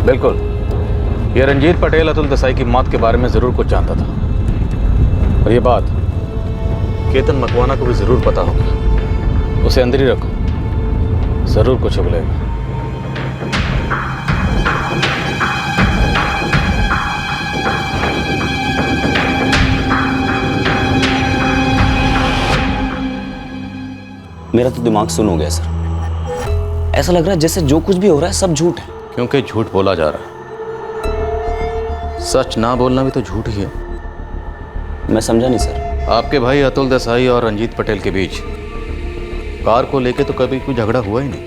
बिल्कुल। यह रंजीत पटेल अतुल देसाई की मौत के बारे में जरूर कुछ जानता था, और यह बात केतन मकवाना को भी जरूर पता होगी। उसे अंदर ही रखो, जरूर कुछ उगलेगा। मेरा तो दिमाग सुन हो गया सर। ऐसा लग रहा है जैसे जो कुछ भी हो रहा है सब झूठ है। क्योंकि झूठ बोला जा रहा है। सच ना बोलना भी तो झूठ ही है। मैं समझा नहीं सर। आपके भाई अतुल देसाई और रंजीत पटेल के बीच कार को लेके तो कभी कोई झगड़ा हुआ ही नहीं।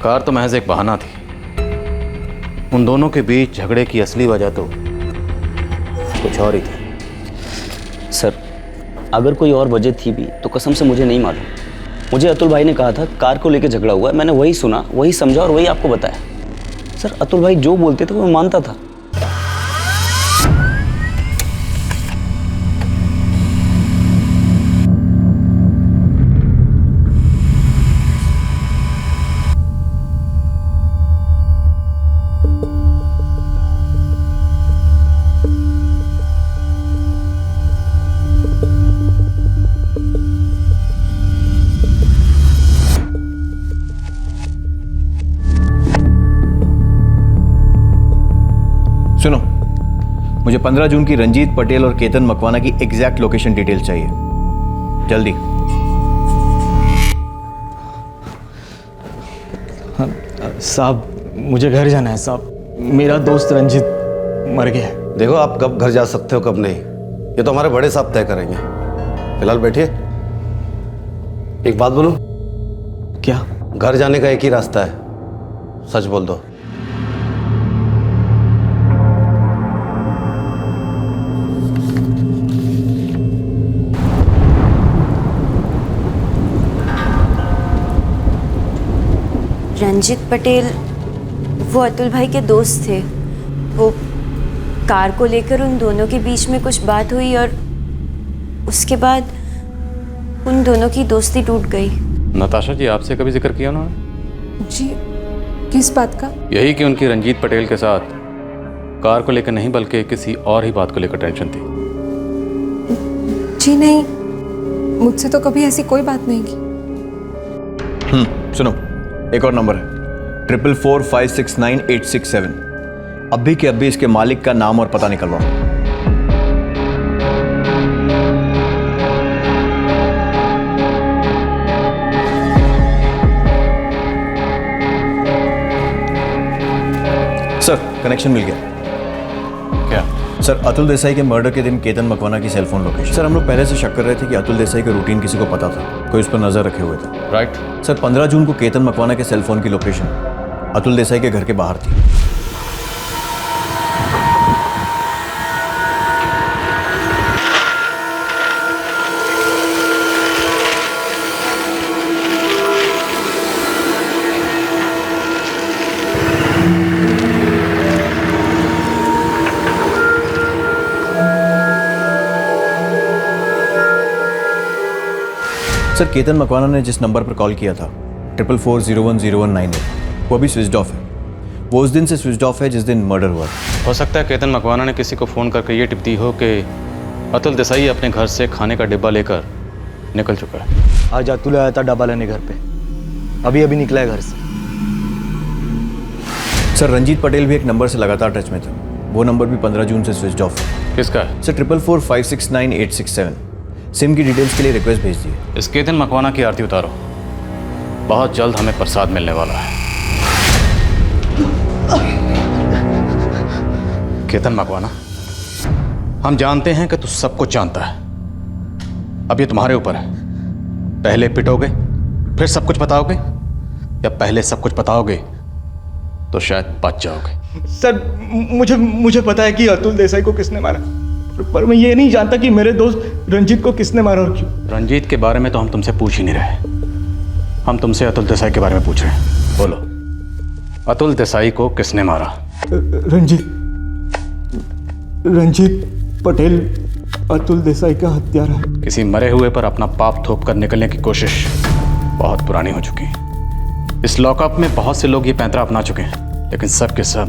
कार तो महज एक बहाना थी। उन दोनों के बीच झगड़े की असली वजह तो कुछ और ही थी। सर अगर कोई और वजह थी भी तो कसम से मुझे नहीं मालूम। मुझे अतुल भाई ने कहा था कार को लेकर झगड़ा हुआ है, मैंने वही सुना, वही समझा और वही आपको बताया। सर अतुल भाई जो बोलते थे वो मानता था। सुनो, मुझे 15 जून की रंजीत पटेल और केतन मकवाना की एग्जैक्ट लोकेशन डिटेल चाहिए, जल्दी। साहब मुझे घर जाना है साहब, मेरा दोस्त रंजीत मर गया है। देखो आप कब घर जा सकते हो कब नहीं, ये तो हमारे बड़े साहब तय करेंगे। फिलहाल बैठिए। एक बात बोलूं? क्या? घर जाने का एक ही रास्ता है, सच बोल दो। रंजीत पटेल वो अतुल भाई के दोस्त थे। वो कार को लेकर उन दोनों के बीच में कुछ बात हुई और उसके बाद उन दोनों की दोस्ती टूट गई। नताशा जी, आपसे कभी जिक्र किया उन्होंने? जी किस बात का? यही कि उनकी रंजीत पटेल के साथ कार को लेकर नहीं बल्कि किसी और ही बात को लेकर टेंशन थी। जी नहीं, मुझसे तो कभी ऐसी कोई बात नहीं की। सुनो, एक और नंबर है 444569 अभी के अभी इसके मालिक का नाम और पता निकलवाओ। सर कनेक्शन मिल गया। क्या? सर अतुल देसाई के मर्डर के दिन केतन मकवाना की सेल फोन लोकेशन। सर हम लोग पहले से शक कर रहे थे कि अतुल देसाई का रूटीन किसी को पता था, कोई उस पर नजर रखे हुए थे। राइट। सर 15 जून को केतन मकवाना के सेल फोन की लोकेशन अतुल देसाई के घर के बाहर थी। सर, केतन मकवाना ने जिस नंबर पर कॉल किया था 44401019 वो अभी स्विच ऑफ है। वो उस दिन से स्विच ऑफ है जिस दिन मर्डर हुआ था। हो सकता है केतन मकवाना ने किसी को फ़ोन करके ये टिप दी हो कि अतुल देसाई अपने घर से खाने का डिब्बा लेकर निकल चुका है। आज अतुल आया था डब्बा लेने घर पे, अभी निकला है घर से। सर, रंजीत पटेल भी एक नंबर से लगातार टच में था। वो नंबर भी 15 जून से स्विच ऑफ है। किसका है? सर, 4445698867। सिम की डिटेल्स के लिए रिक्वेस्ट भेज दिए। इस केतन मकवाना की आरती उतारो, बहुत जल्द हमें प्रसाद मिलने वाला है। केतन मकवाना, हम जानते हैं कि तू सब कुछ जानता है। अब ये तुम्हारे ऊपर है, पहले पिटोगे फिर सब कुछ बताओगे, या पहले सब कुछ बताओगे तो शायद बच जाओगे। सर, मुझे पता है कि अतुल देसाई को किसने मारा, पर मैं ये नहीं जानता कि मेरे दोस्त रंजीत को किसने मारा और क्यों। रंजीत के बारे में तो हम तुमसे पूछ ही नहीं रहे, हम तुमसे अतुल देसाई के बारे में पूछ रहे हैं। बोलो, अतुल देसाई को किसने मारा? रंजीत पटेल अतुल देसाई का हत्यारा है। किसी मरे हुए पर अपना पाप थोप कर निकलने की कोशिश बहुत पुरानी हो चुकी है। इस लॉकअप में बहुत से लोग ये पैंतरा अपना चुके हैं, लेकिन सब के सब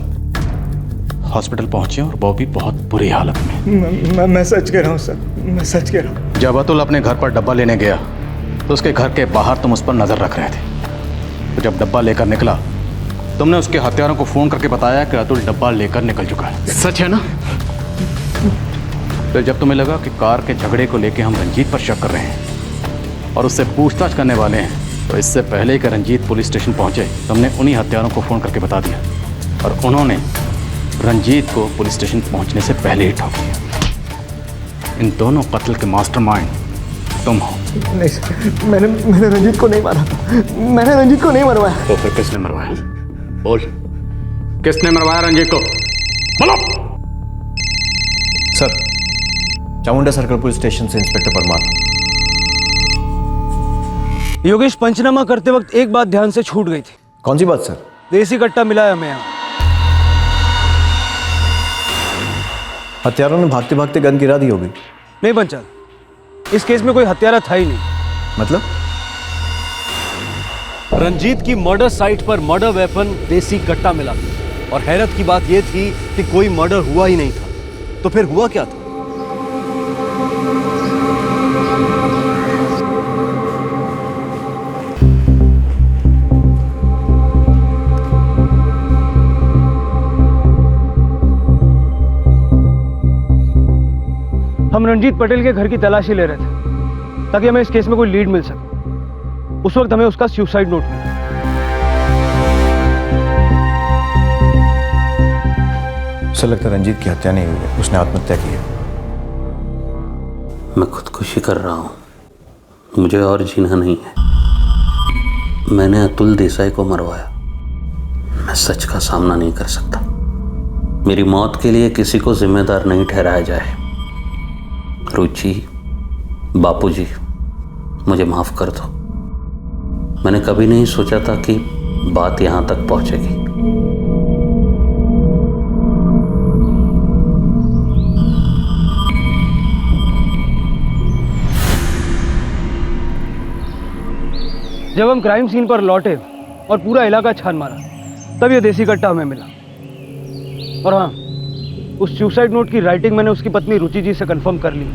हॉस्पिटल पहुंचे और वो भी बहुत बुरी हालत में। मैं सच कह रहा हूँ सर, मैं सच कह रहा हूँ। जब अतुल अपने घर पर डब्बा लेने गया तो उसके घर के बाहर तुम उस पर नजर रख रहे थे। तो जब डब्बा लेकर निकला, तुमने उसके हत्यारों को फोन करके बताया कि अतुल डब्बा लेकर निकल चुका है। सच है ना? तो जब तुम्हें लगा कि कार के झगड़े को लेकर हम रंजीत पर शक कर रहे हैं और उससे पूछताछ करने वाले हैं, तो इससे पहले कि रंजीत पुलिस स्टेशन पहुंचे, तुमने उन्हीं हत्यारों को फोन करके बता दिया और उन्होंने रंजीत को पुलिस स्टेशन पहुंचने से पहले ही ठोक दिया। इन दोनों कत्ल के मास्टरमाइंड तुम हो। नहीं सर, मैंने रंजीत को नहीं मारा था। मैंने रंजीत को नहीं मरवाया। तो फिर किसने मरवाया? बोल, किसने मरवाया रंजीत को? बोलो। Sir, Chamunda circle police station से इंस्पेक्टर परमार। योगेश, पंचनामा करते वक्त एक बात ध्यान से छूट गई थी। कौन सी बात सर? देसी कट्टा मिला है हमें यहाँ। हत्यारों ने भागते भागते गन गिरा दी होगी। नहीं पंचाल, इस केस में कोई हत्यारा था ही नहीं। मतलब? रंजीत की मर्डर साइट पर मर्डर वेपन देसी कट्टा मिला और हैरत की बात यह थी कि कोई मर्डर हुआ ही नहीं था। तो फिर हुआ क्या था? हम रंजीत पटेल के घर की तलाशी ले रहे थे ताकि हमें इस केस में कोई लीड मिल सके। उस वक्त हमें उसका सुसाइड नोट मिला। सर, लगता है रंजीत की हत्या नहीं हुई है, उसने आत्महत्या की है। मैं खुदकुशी कर रहा हूँ, मुझे और जीना नहीं है। मैंने अतुल देसाई को मरवाया। मैं सच का सामना नहीं कर सकता। मेरी मौत के लिए किसी को जिम्मेदार नहीं ठहराया जाए। रुचि, बापूजी, मुझे माफ़ कर दो। मैंने कभी नहीं सोचा था कि बात यहाँ तक पहुँचेगी। जब हम क्राइम सीन पर लौटे और पूरा इलाका छान मारा, तब ये देसी कट्टा हमें मिला। और हाँ, उस सुसाइड नोट की राइटिंग मैंने उसकी पत्नी रुचि जी से कंफर्म कर ली।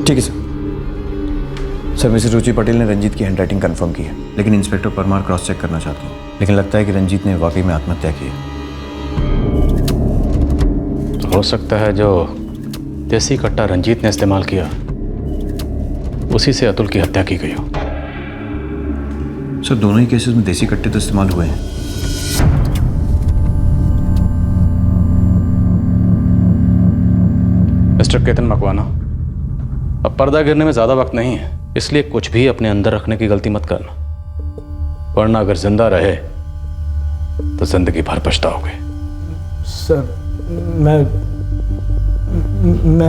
ठीक है सर। सर, मिसेस रुचि पटेल ने रंजीत की हैंडराइटिंग कंफर्म की है, लेकिन इंस्पेक्टर परमार क्रॉस चेक करना चाहते हैं। लेकिन लगता है कि रंजीत ने वाकई में आत्महत्या की है। तो हो सकता है जो देसी कट्टा रंजीत ने इस्तेमाल किया, उसी से अतुल की हत्या की गई हो। सर दोनों ही केसेस में देसी कट्टे तो इस्तेमाल हुए हैं। मिस्टर केतन मकवाना, अब पर्दा गिरने में ज़्यादा वक्त नहीं है, इसलिए कुछ भी अपने अंदर रखने की गलती मत करना, वरना अगर जिंदा रहे तो जिंदगी भर पछताओगे। सर मैं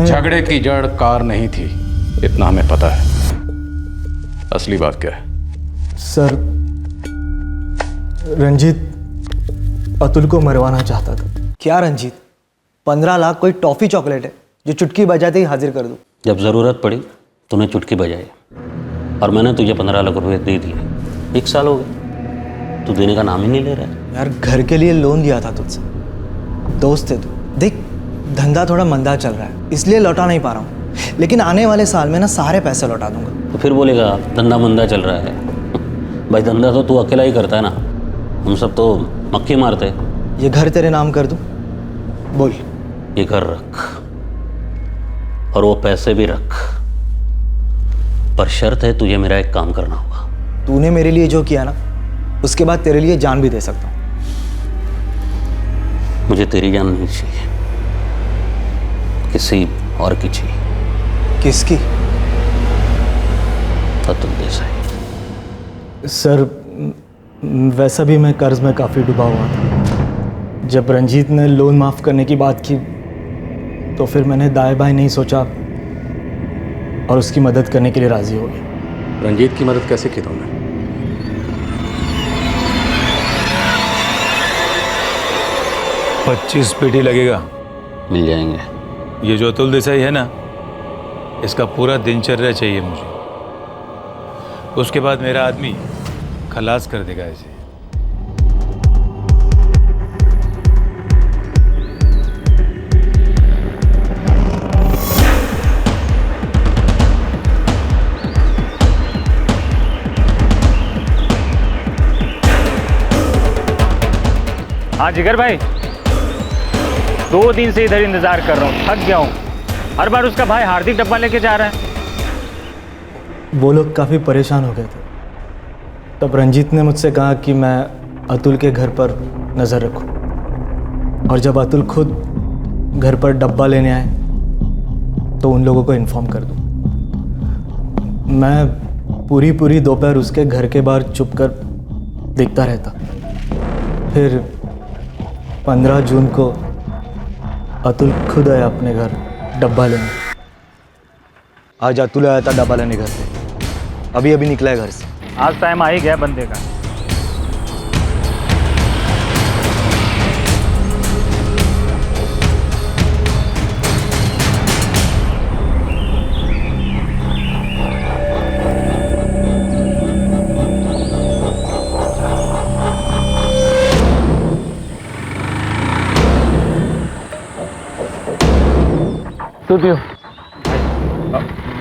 झगड़े की जड़ कार नहीं थी, इतना हमें पता है। असली बात क्या है? सर रंजीत अतुल को मरवाना चाहता था। क्या रंजीत? 15 लाख कोई टॉफी चॉकलेट है जो चुटकी बजाते ही हाजिर कर दूं? जब ज़रूरत पड़ी तूने चुटकी बजाई और मैंने तुझे 15 लाख रुपए दे दिए। 1 साल हो गए, तू देने का नाम ही नहीं ले रहा है। यार घर के लिए लोन लिया था तुझसे, दोस्त थे तू। देख धंधा थोड़ा मंदा चल रहा है इसलिए लौटा नहीं पा रहा हूँ, लेकिन आने वाले साल में ना सारे पैसे लौटा दूंगा। तो फिर बोलेगा धंधा मंदा चल रहा है। भाई धंधा तो तू अकेला ही करता है ना, हम सब तो मक्खी मारते। ये घर तेरे नाम कर दूं? बोल। ये घर रख और वो पैसे भी रख, पर शर्त है तुझे मेरा एक काम करना होगा। तूने मेरे लिए जो किया ना, उसके बाद तेरे लिए जान भी दे सकता हूँ। मुझे तेरी जान नहीं चाहिए, किसी और की चाहिए। किसकी? अतुल देसाई। सर वैसा भी मैं कर्ज में काफ़ी डूबा हुआ था। जब रंजीत ने लोन माफ़ करने की बात की तो फिर मैंने दाएं बाएं नहीं सोचा और उसकी मदद करने के लिए राज़ी हो गया। रंजीत की मदद कैसे की तुमने? $25 पेटी लगेगा। मिल जाएंगे। ये जो अतुल देसाई है ना, इसका पूरा दिनचर्या चाहिए मुझे। उसके बाद मेरा आदमी खलास कर देगा इसे। हाँ जिगर भाई, 2 दिन से इधर इंतजार कर रहा हूँ, थक गया हूँ। हर बार उसका भाई हार्दिक डब्बा लेके जा रहा है। वो लोग काफ़ी परेशान हो गए थे। तब रंजीत ने मुझसे कहा कि मैं अतुल के घर पर नज़र रखूं, और जब अतुल खुद घर पर डब्बा लेने आए तो उन लोगों को इन्फॉर्म कर दूं। मैं पूरी दोपहर उसके घर के बाहर चुपकर देखता रहता। फिर 15 जून को अतुल खुद आया अपने घर डब्बा लेने। आज अतुल आया था डब्बा लेने घर पे, अभी निकला है घर से। आज टाइम आ ही गया बंदे का। तू दियो।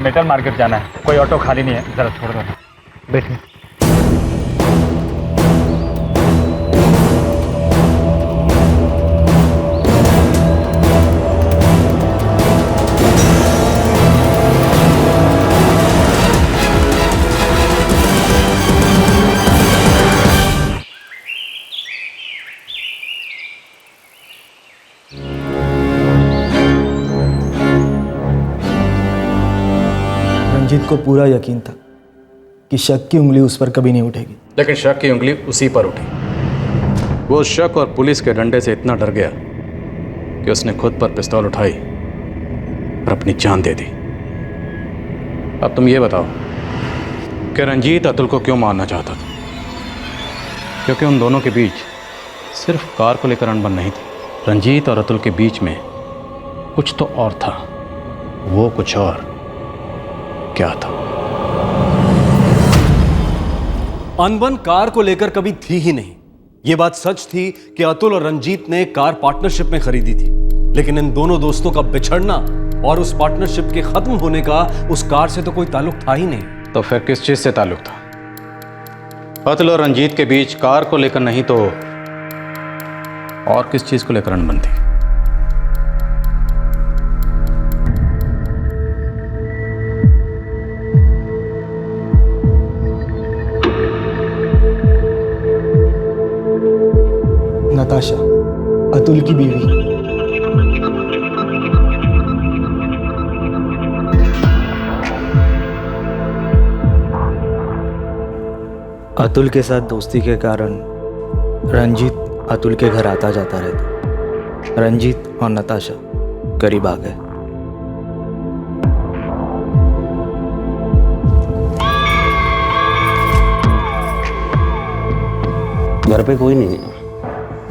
मेटल मार्केट जाना है, कोई ऑटो खाली नहीं है, जरा छोड़ दो ना। बैठिए। रंजीत को पूरा यकीन था कि शक की उंगली उस पर कभी नहीं उठेगी, लेकिन शक की उंगली उसी पर उठी। वो शक और पुलिस के डंडे से इतना डर गया कि उसने खुद पर पिस्तौल उठाई और अपनी जान दे दी। अब तुम ये बताओ कि रंजीत अतुल को क्यों मारना चाहता था? क्योंकि उन दोनों के बीच सिर्फ कार को लेकर अनबन नहीं थी। रंजीत और अतुल के बीच में कुछ तो और था। वो कुछ और क्या था? अनबन कार को लेकर कभी थी ही नहीं। यह बात सच थी कि अतुल और रंजीत ने कार पार्टनरशिप में खरीदी थी, लेकिन इन दोनों दोस्तों का बिछड़ना और उस पार्टनरशिप के खत्म होने का उस कार से तो कोई ताल्लुक था ही नहीं। तो फिर किस चीज से ताल्लुक था? अतुल और रंजीत के बीच कार को लेकर नहीं तो और किस चीज को लेकर अनबन थी? नताशा, अतुल की बीवी। अतुल के साथ दोस्ती के कारण रंजीत अतुल के घर आता जाता रहता। रंजीत और नताशा करीब आ गए। घर पे कोई नहीं है,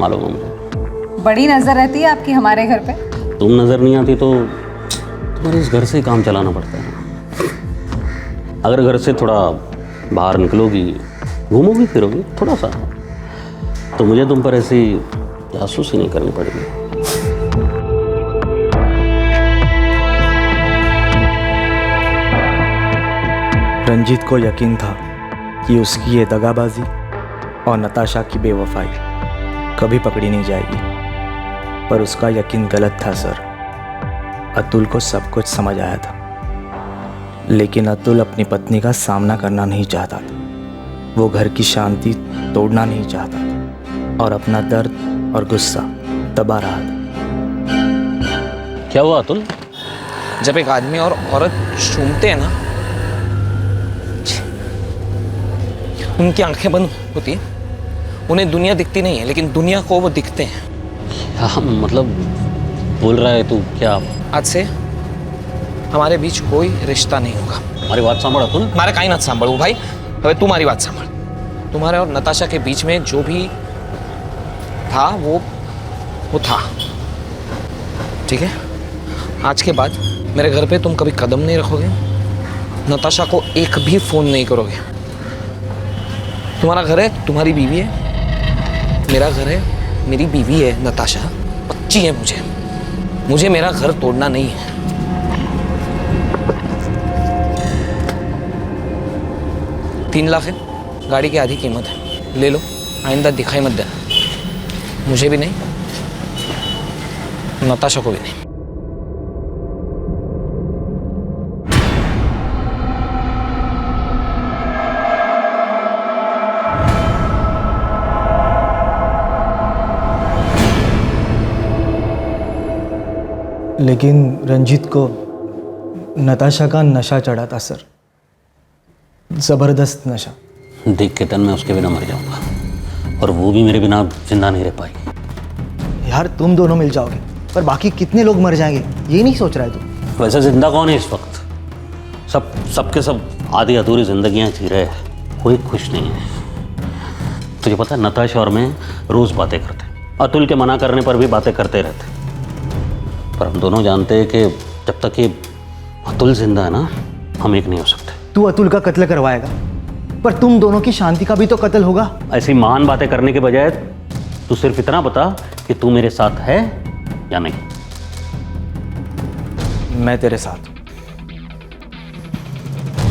मालूम है मुझे। बड़ी नजर रहती है आपकी हमारे घर पे। तुम नजर नहीं आती तो तुम्हारे इस घर से ही काम चलाना पड़ता है। अगर घर से थोड़ा बाहर निकलोगी, घूमोगी फिरोगी थोड़ा सा, तो मुझे तुम पर ऐसी जासूसी नहीं करनी पड़ेगी। रंजीत को यकीन था कि उसकी ये दगाबाजी और नताशा की बेवफाई कभी पकड़ी नहीं जाएगी, पर उसका यकीन गलत था सर। अतुल को सब कुछ समझ आया था, लेकिन अतुल अपनी पत्नी का सामना करना नहीं चाहता था। वो घर की शांति तोड़ना नहीं चाहता था और अपना दर्द और गुस्सा दबा रहा था। क्या हुआ अतुल? जब एक आदमी और औरत चूमते हैं ना, उनकी आंखें बंद होती हैं, उन्हें दुनिया दिखती नहीं है, लेकिन दुनिया को वो दिखते हैं। क्या मतलब बोल रहा है तू? क्या आज से हमारे बीच कोई रिश्ता नहीं होगा। हमारी बात सांभ अतुल। मारे काई ना सांभू भाई, હવે तू हमारी बात सांभ। तुम्हारे और नताशा के बीच में जो भी था वो था, ठीक है? आज के बाद मेरे घर पे तुम कभी कदम नहीं रखोगे, नताशा को एक भी फोन नहीं करोगे। तुम्हारा घर है, तुम्हारी बीवी है, मेरा घर है, मेरी बीवी है नताशा, बच्ची है मुझे मेरा घर तोड़ना नहीं है। 3 लाख है, गाड़ी की आधी कीमत है, ले लो, आइंदा दिखाई मत देना, मुझे भी नहीं, नताशा को भी नहीं। लेकिन रंजीत को नताशा का नशा चढ़ा था सर, ज़बरदस्त नशा। देख केतन, मैं उसके बिना मर जाऊंगा और वो भी मेरे बिना जिंदा नहीं रह पाएगी। यार तुम दोनों मिल जाओगे, पर बाकी कितने लोग मर जाएंगे ये नहीं सोच रहा है तू? वैसे जिंदा कौन है इस वक्त? सबके सब आधी अधूरी जिंदगियां जी रहे हैं, कोई खुश नहीं है। तुझे पता है, नताशा और मैं रोज बातें करते, अतुल के मना करने पर भी बातें करते रहते, पर हम दोनों जानते हैं कि जब तक ये अतुल जिंदा है ना, हम एक नहीं हो सकते। तू अतुल का कत्ल करवाएगा, पर तुम दोनों की शांति का भी तो कत्ल होगा। ऐसी महान बातें करने के बजाय तू सिर्फ इतना बता कि तू मेरे साथ है या नहीं। मैं तेरे साथ हूं।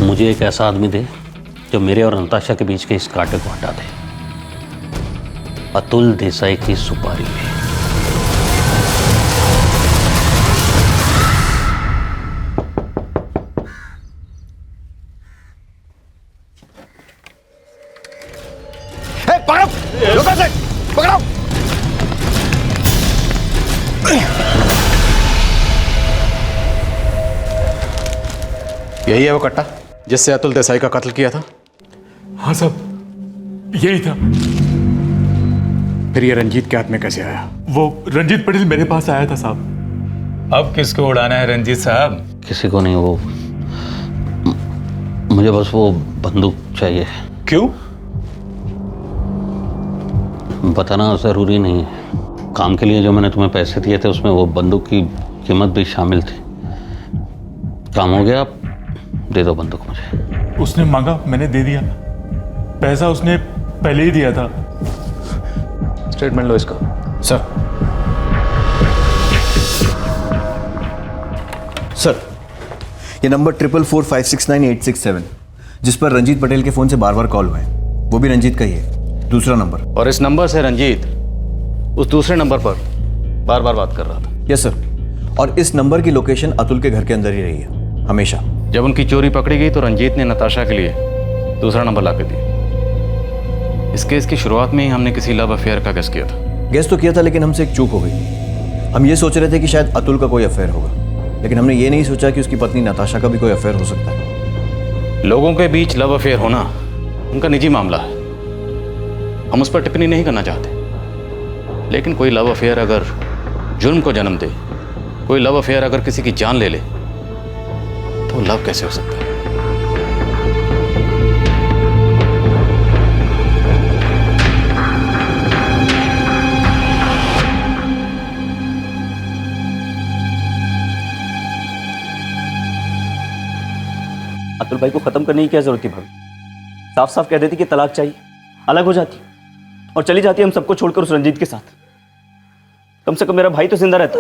मुझे एक ऐसा आदमी दे जो मेरे और नताशा के बीच के इस कांटे को हटा दे। अतुल देसाई की सुपारी पे। पकड़ो, रुको से, पकड़ो। यही है वो कट्टा जिससे अतुल देसाई का कत्ल किया था? हाँ साहब, यही था। फिर ये रंजीत के हाथ में कैसे आया? वो रंजीत पटेल मेरे पास आया था साहब। अब किसको उड़ाना है रंजीत साहब? किसी को नहीं, वो मुझे बस वो बंदूक चाहिए। क्यों? बताना जरूरी नहीं है। काम के लिए जो मैंने तुम्हें पैसे दिए थे उसमें वो बंदूक की कीमत भी शामिल थी। काम हो गया, आप दे दो बंदूक मुझे। उसने मांगा, मैंने दे दिया। पैसा उसने पहले ही दिया था। स्टेटमेंट लो इसका। सर, ये नंबर 444569867 जिस पर रंजीत पटेल के फोन से बार बार कॉल हुए हैं, वो भी रंजीत का ही है। दूसरा नंबर। और इस नंबर से रंजीत उस दूसरे नंबर पर बार बार बात कर रहा था। यस सर, और इस नंबर की लोकेशन अतुल के घर के अंदर ही रही है हमेशा। जब उनकी चोरी पकड़ी गई तो रंजीत ने नताशा के लिए दूसरा नंबर ला के दिया। इस केस की शुरुआत में ही हमने किसी लव अफेयर का गेस किया था। गेस तो किया था, लेकिन हमसे एक चूक हो गई। हम ये सोच रहे थे कि शायद अतुल का कोई अफेयर होगा, लेकिन हमने ये नहीं सोचा कि उसकी पत्नी नताशा का भी कोई अफेयर हो सकता है। लोगों के बीच लव अफेयर होना उनका निजी मामला है, हम उस पर टिप्पणी नहीं करना चाहते। लेकिन कोई लव अफेयर अगर जुर्म को जन्म दे, कोई लव अफेयर अगर किसी की जान ले ले, तो लव कैसे हो सकता है? अतुल भाई को खत्म करने की क्या जरूरत थी भाभी? साफ साफ कह देती कि तलाक चाहिए, अलग हो जाती और चली जाती हम सबको छोड़कर उस रंजीत के साथ। कम से कम मेरा भाई तो जिंदा रहता।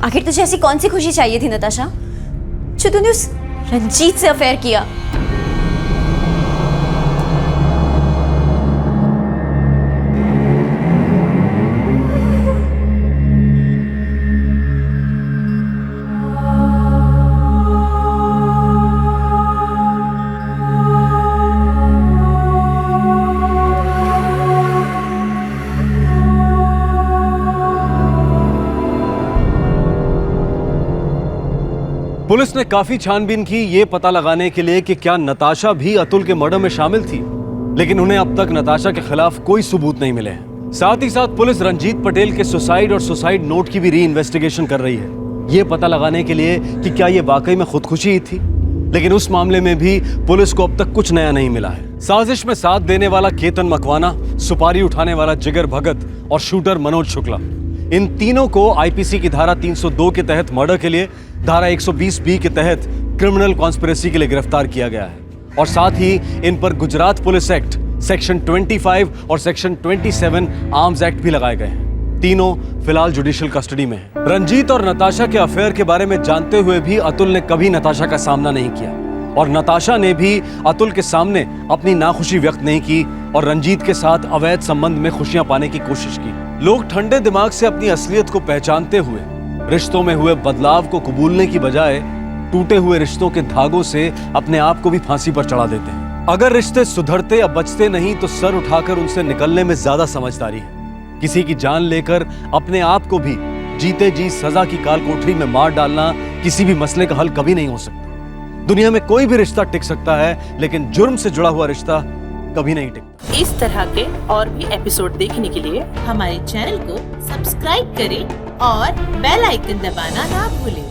आखिर तुझे ऐसी कौन सी खुशी चाहिए थी नताशा, जो तूने उस रंजीत से अफेयर किया? पुलिस ने काफी छानबीन की ये पता लगाने के लिए कि क्या नताशा भी अतुल के मर्डर में शामिल थी, लेकिन उन्हें अब तक नताशा के खिलाफ कोई सबूत नहीं मिले हैं। साथ ही साथ पुलिस रंजीत पटेल के सुसाइड और सुसाइड नोट की भी री इन्वेस्टिगेशन कर रही है, ये पता लगाने के लिए कि क्या ये वाकई में खुदकुशी ही थी। लेकिन उस मामले में भी पुलिस को अब तक कुछ नया नहीं मिला है। साजिश में साथ देने वाला केतन मकवाना, सुपारी उठाने वाला जिगर भगत और शूटर मनोज शुक्ला, इन तीनों को आईपीसी की धारा 302 के तहत मर्डर के लिए, धारा 120B के तहत क्रिमिनल कॉन्स्पिरेसी के लिए गिरफ्तार किया गया है। और साथ ही इन पर गुजरात पुलिस एक्ट सेक्शन 25 और सेक्शन 27 आर्म्स एक्ट भी लगाए गए हैं। तीनों फिलहाल जुडिशियल कस्टडी में हैं। रंजीत और नताशा के अफेयर के बारे में जानते हुए भी अतुल ने कभी नताशा का सामना नहीं किया और नताशा ने भी अतुल के सामने अपनी नाखुशी व्यक्त नहीं की और रंजीत के साथ अवैध संबंध में खुशियां पाने की कोशिश की। लोग ठंडे दिमाग से अपनी असलियत को पहचानते हुए रिश्तों में हुए बदलाव को कबूलने की बजाय टूटे हुए रिश्तों के धागों से अपने आप को भी फांसी पर चढ़ा देते हैं। अगर रिश्ते सुधरते या बचते नहीं तो सर उठाकर उनसे निकलने में ज्यादा समझदारी है। किसी की जान लेकर अपने आप को भी जीते जी सजा की काल कोठरी में मार डालना किसी भी मसले का हल कभी नहीं हो सकता। दुनिया में कोई भी रिश्ता टिक सकता है, लेकिन जुर्म से जुड़ा हुआ रिश्ता कभी नहीं टिकता। इस तरह के और भी एपिसोड देखने के लिए हमारे चैनल को सब्सक्राइब करें और बेल आइकन दबाना ना भूलें।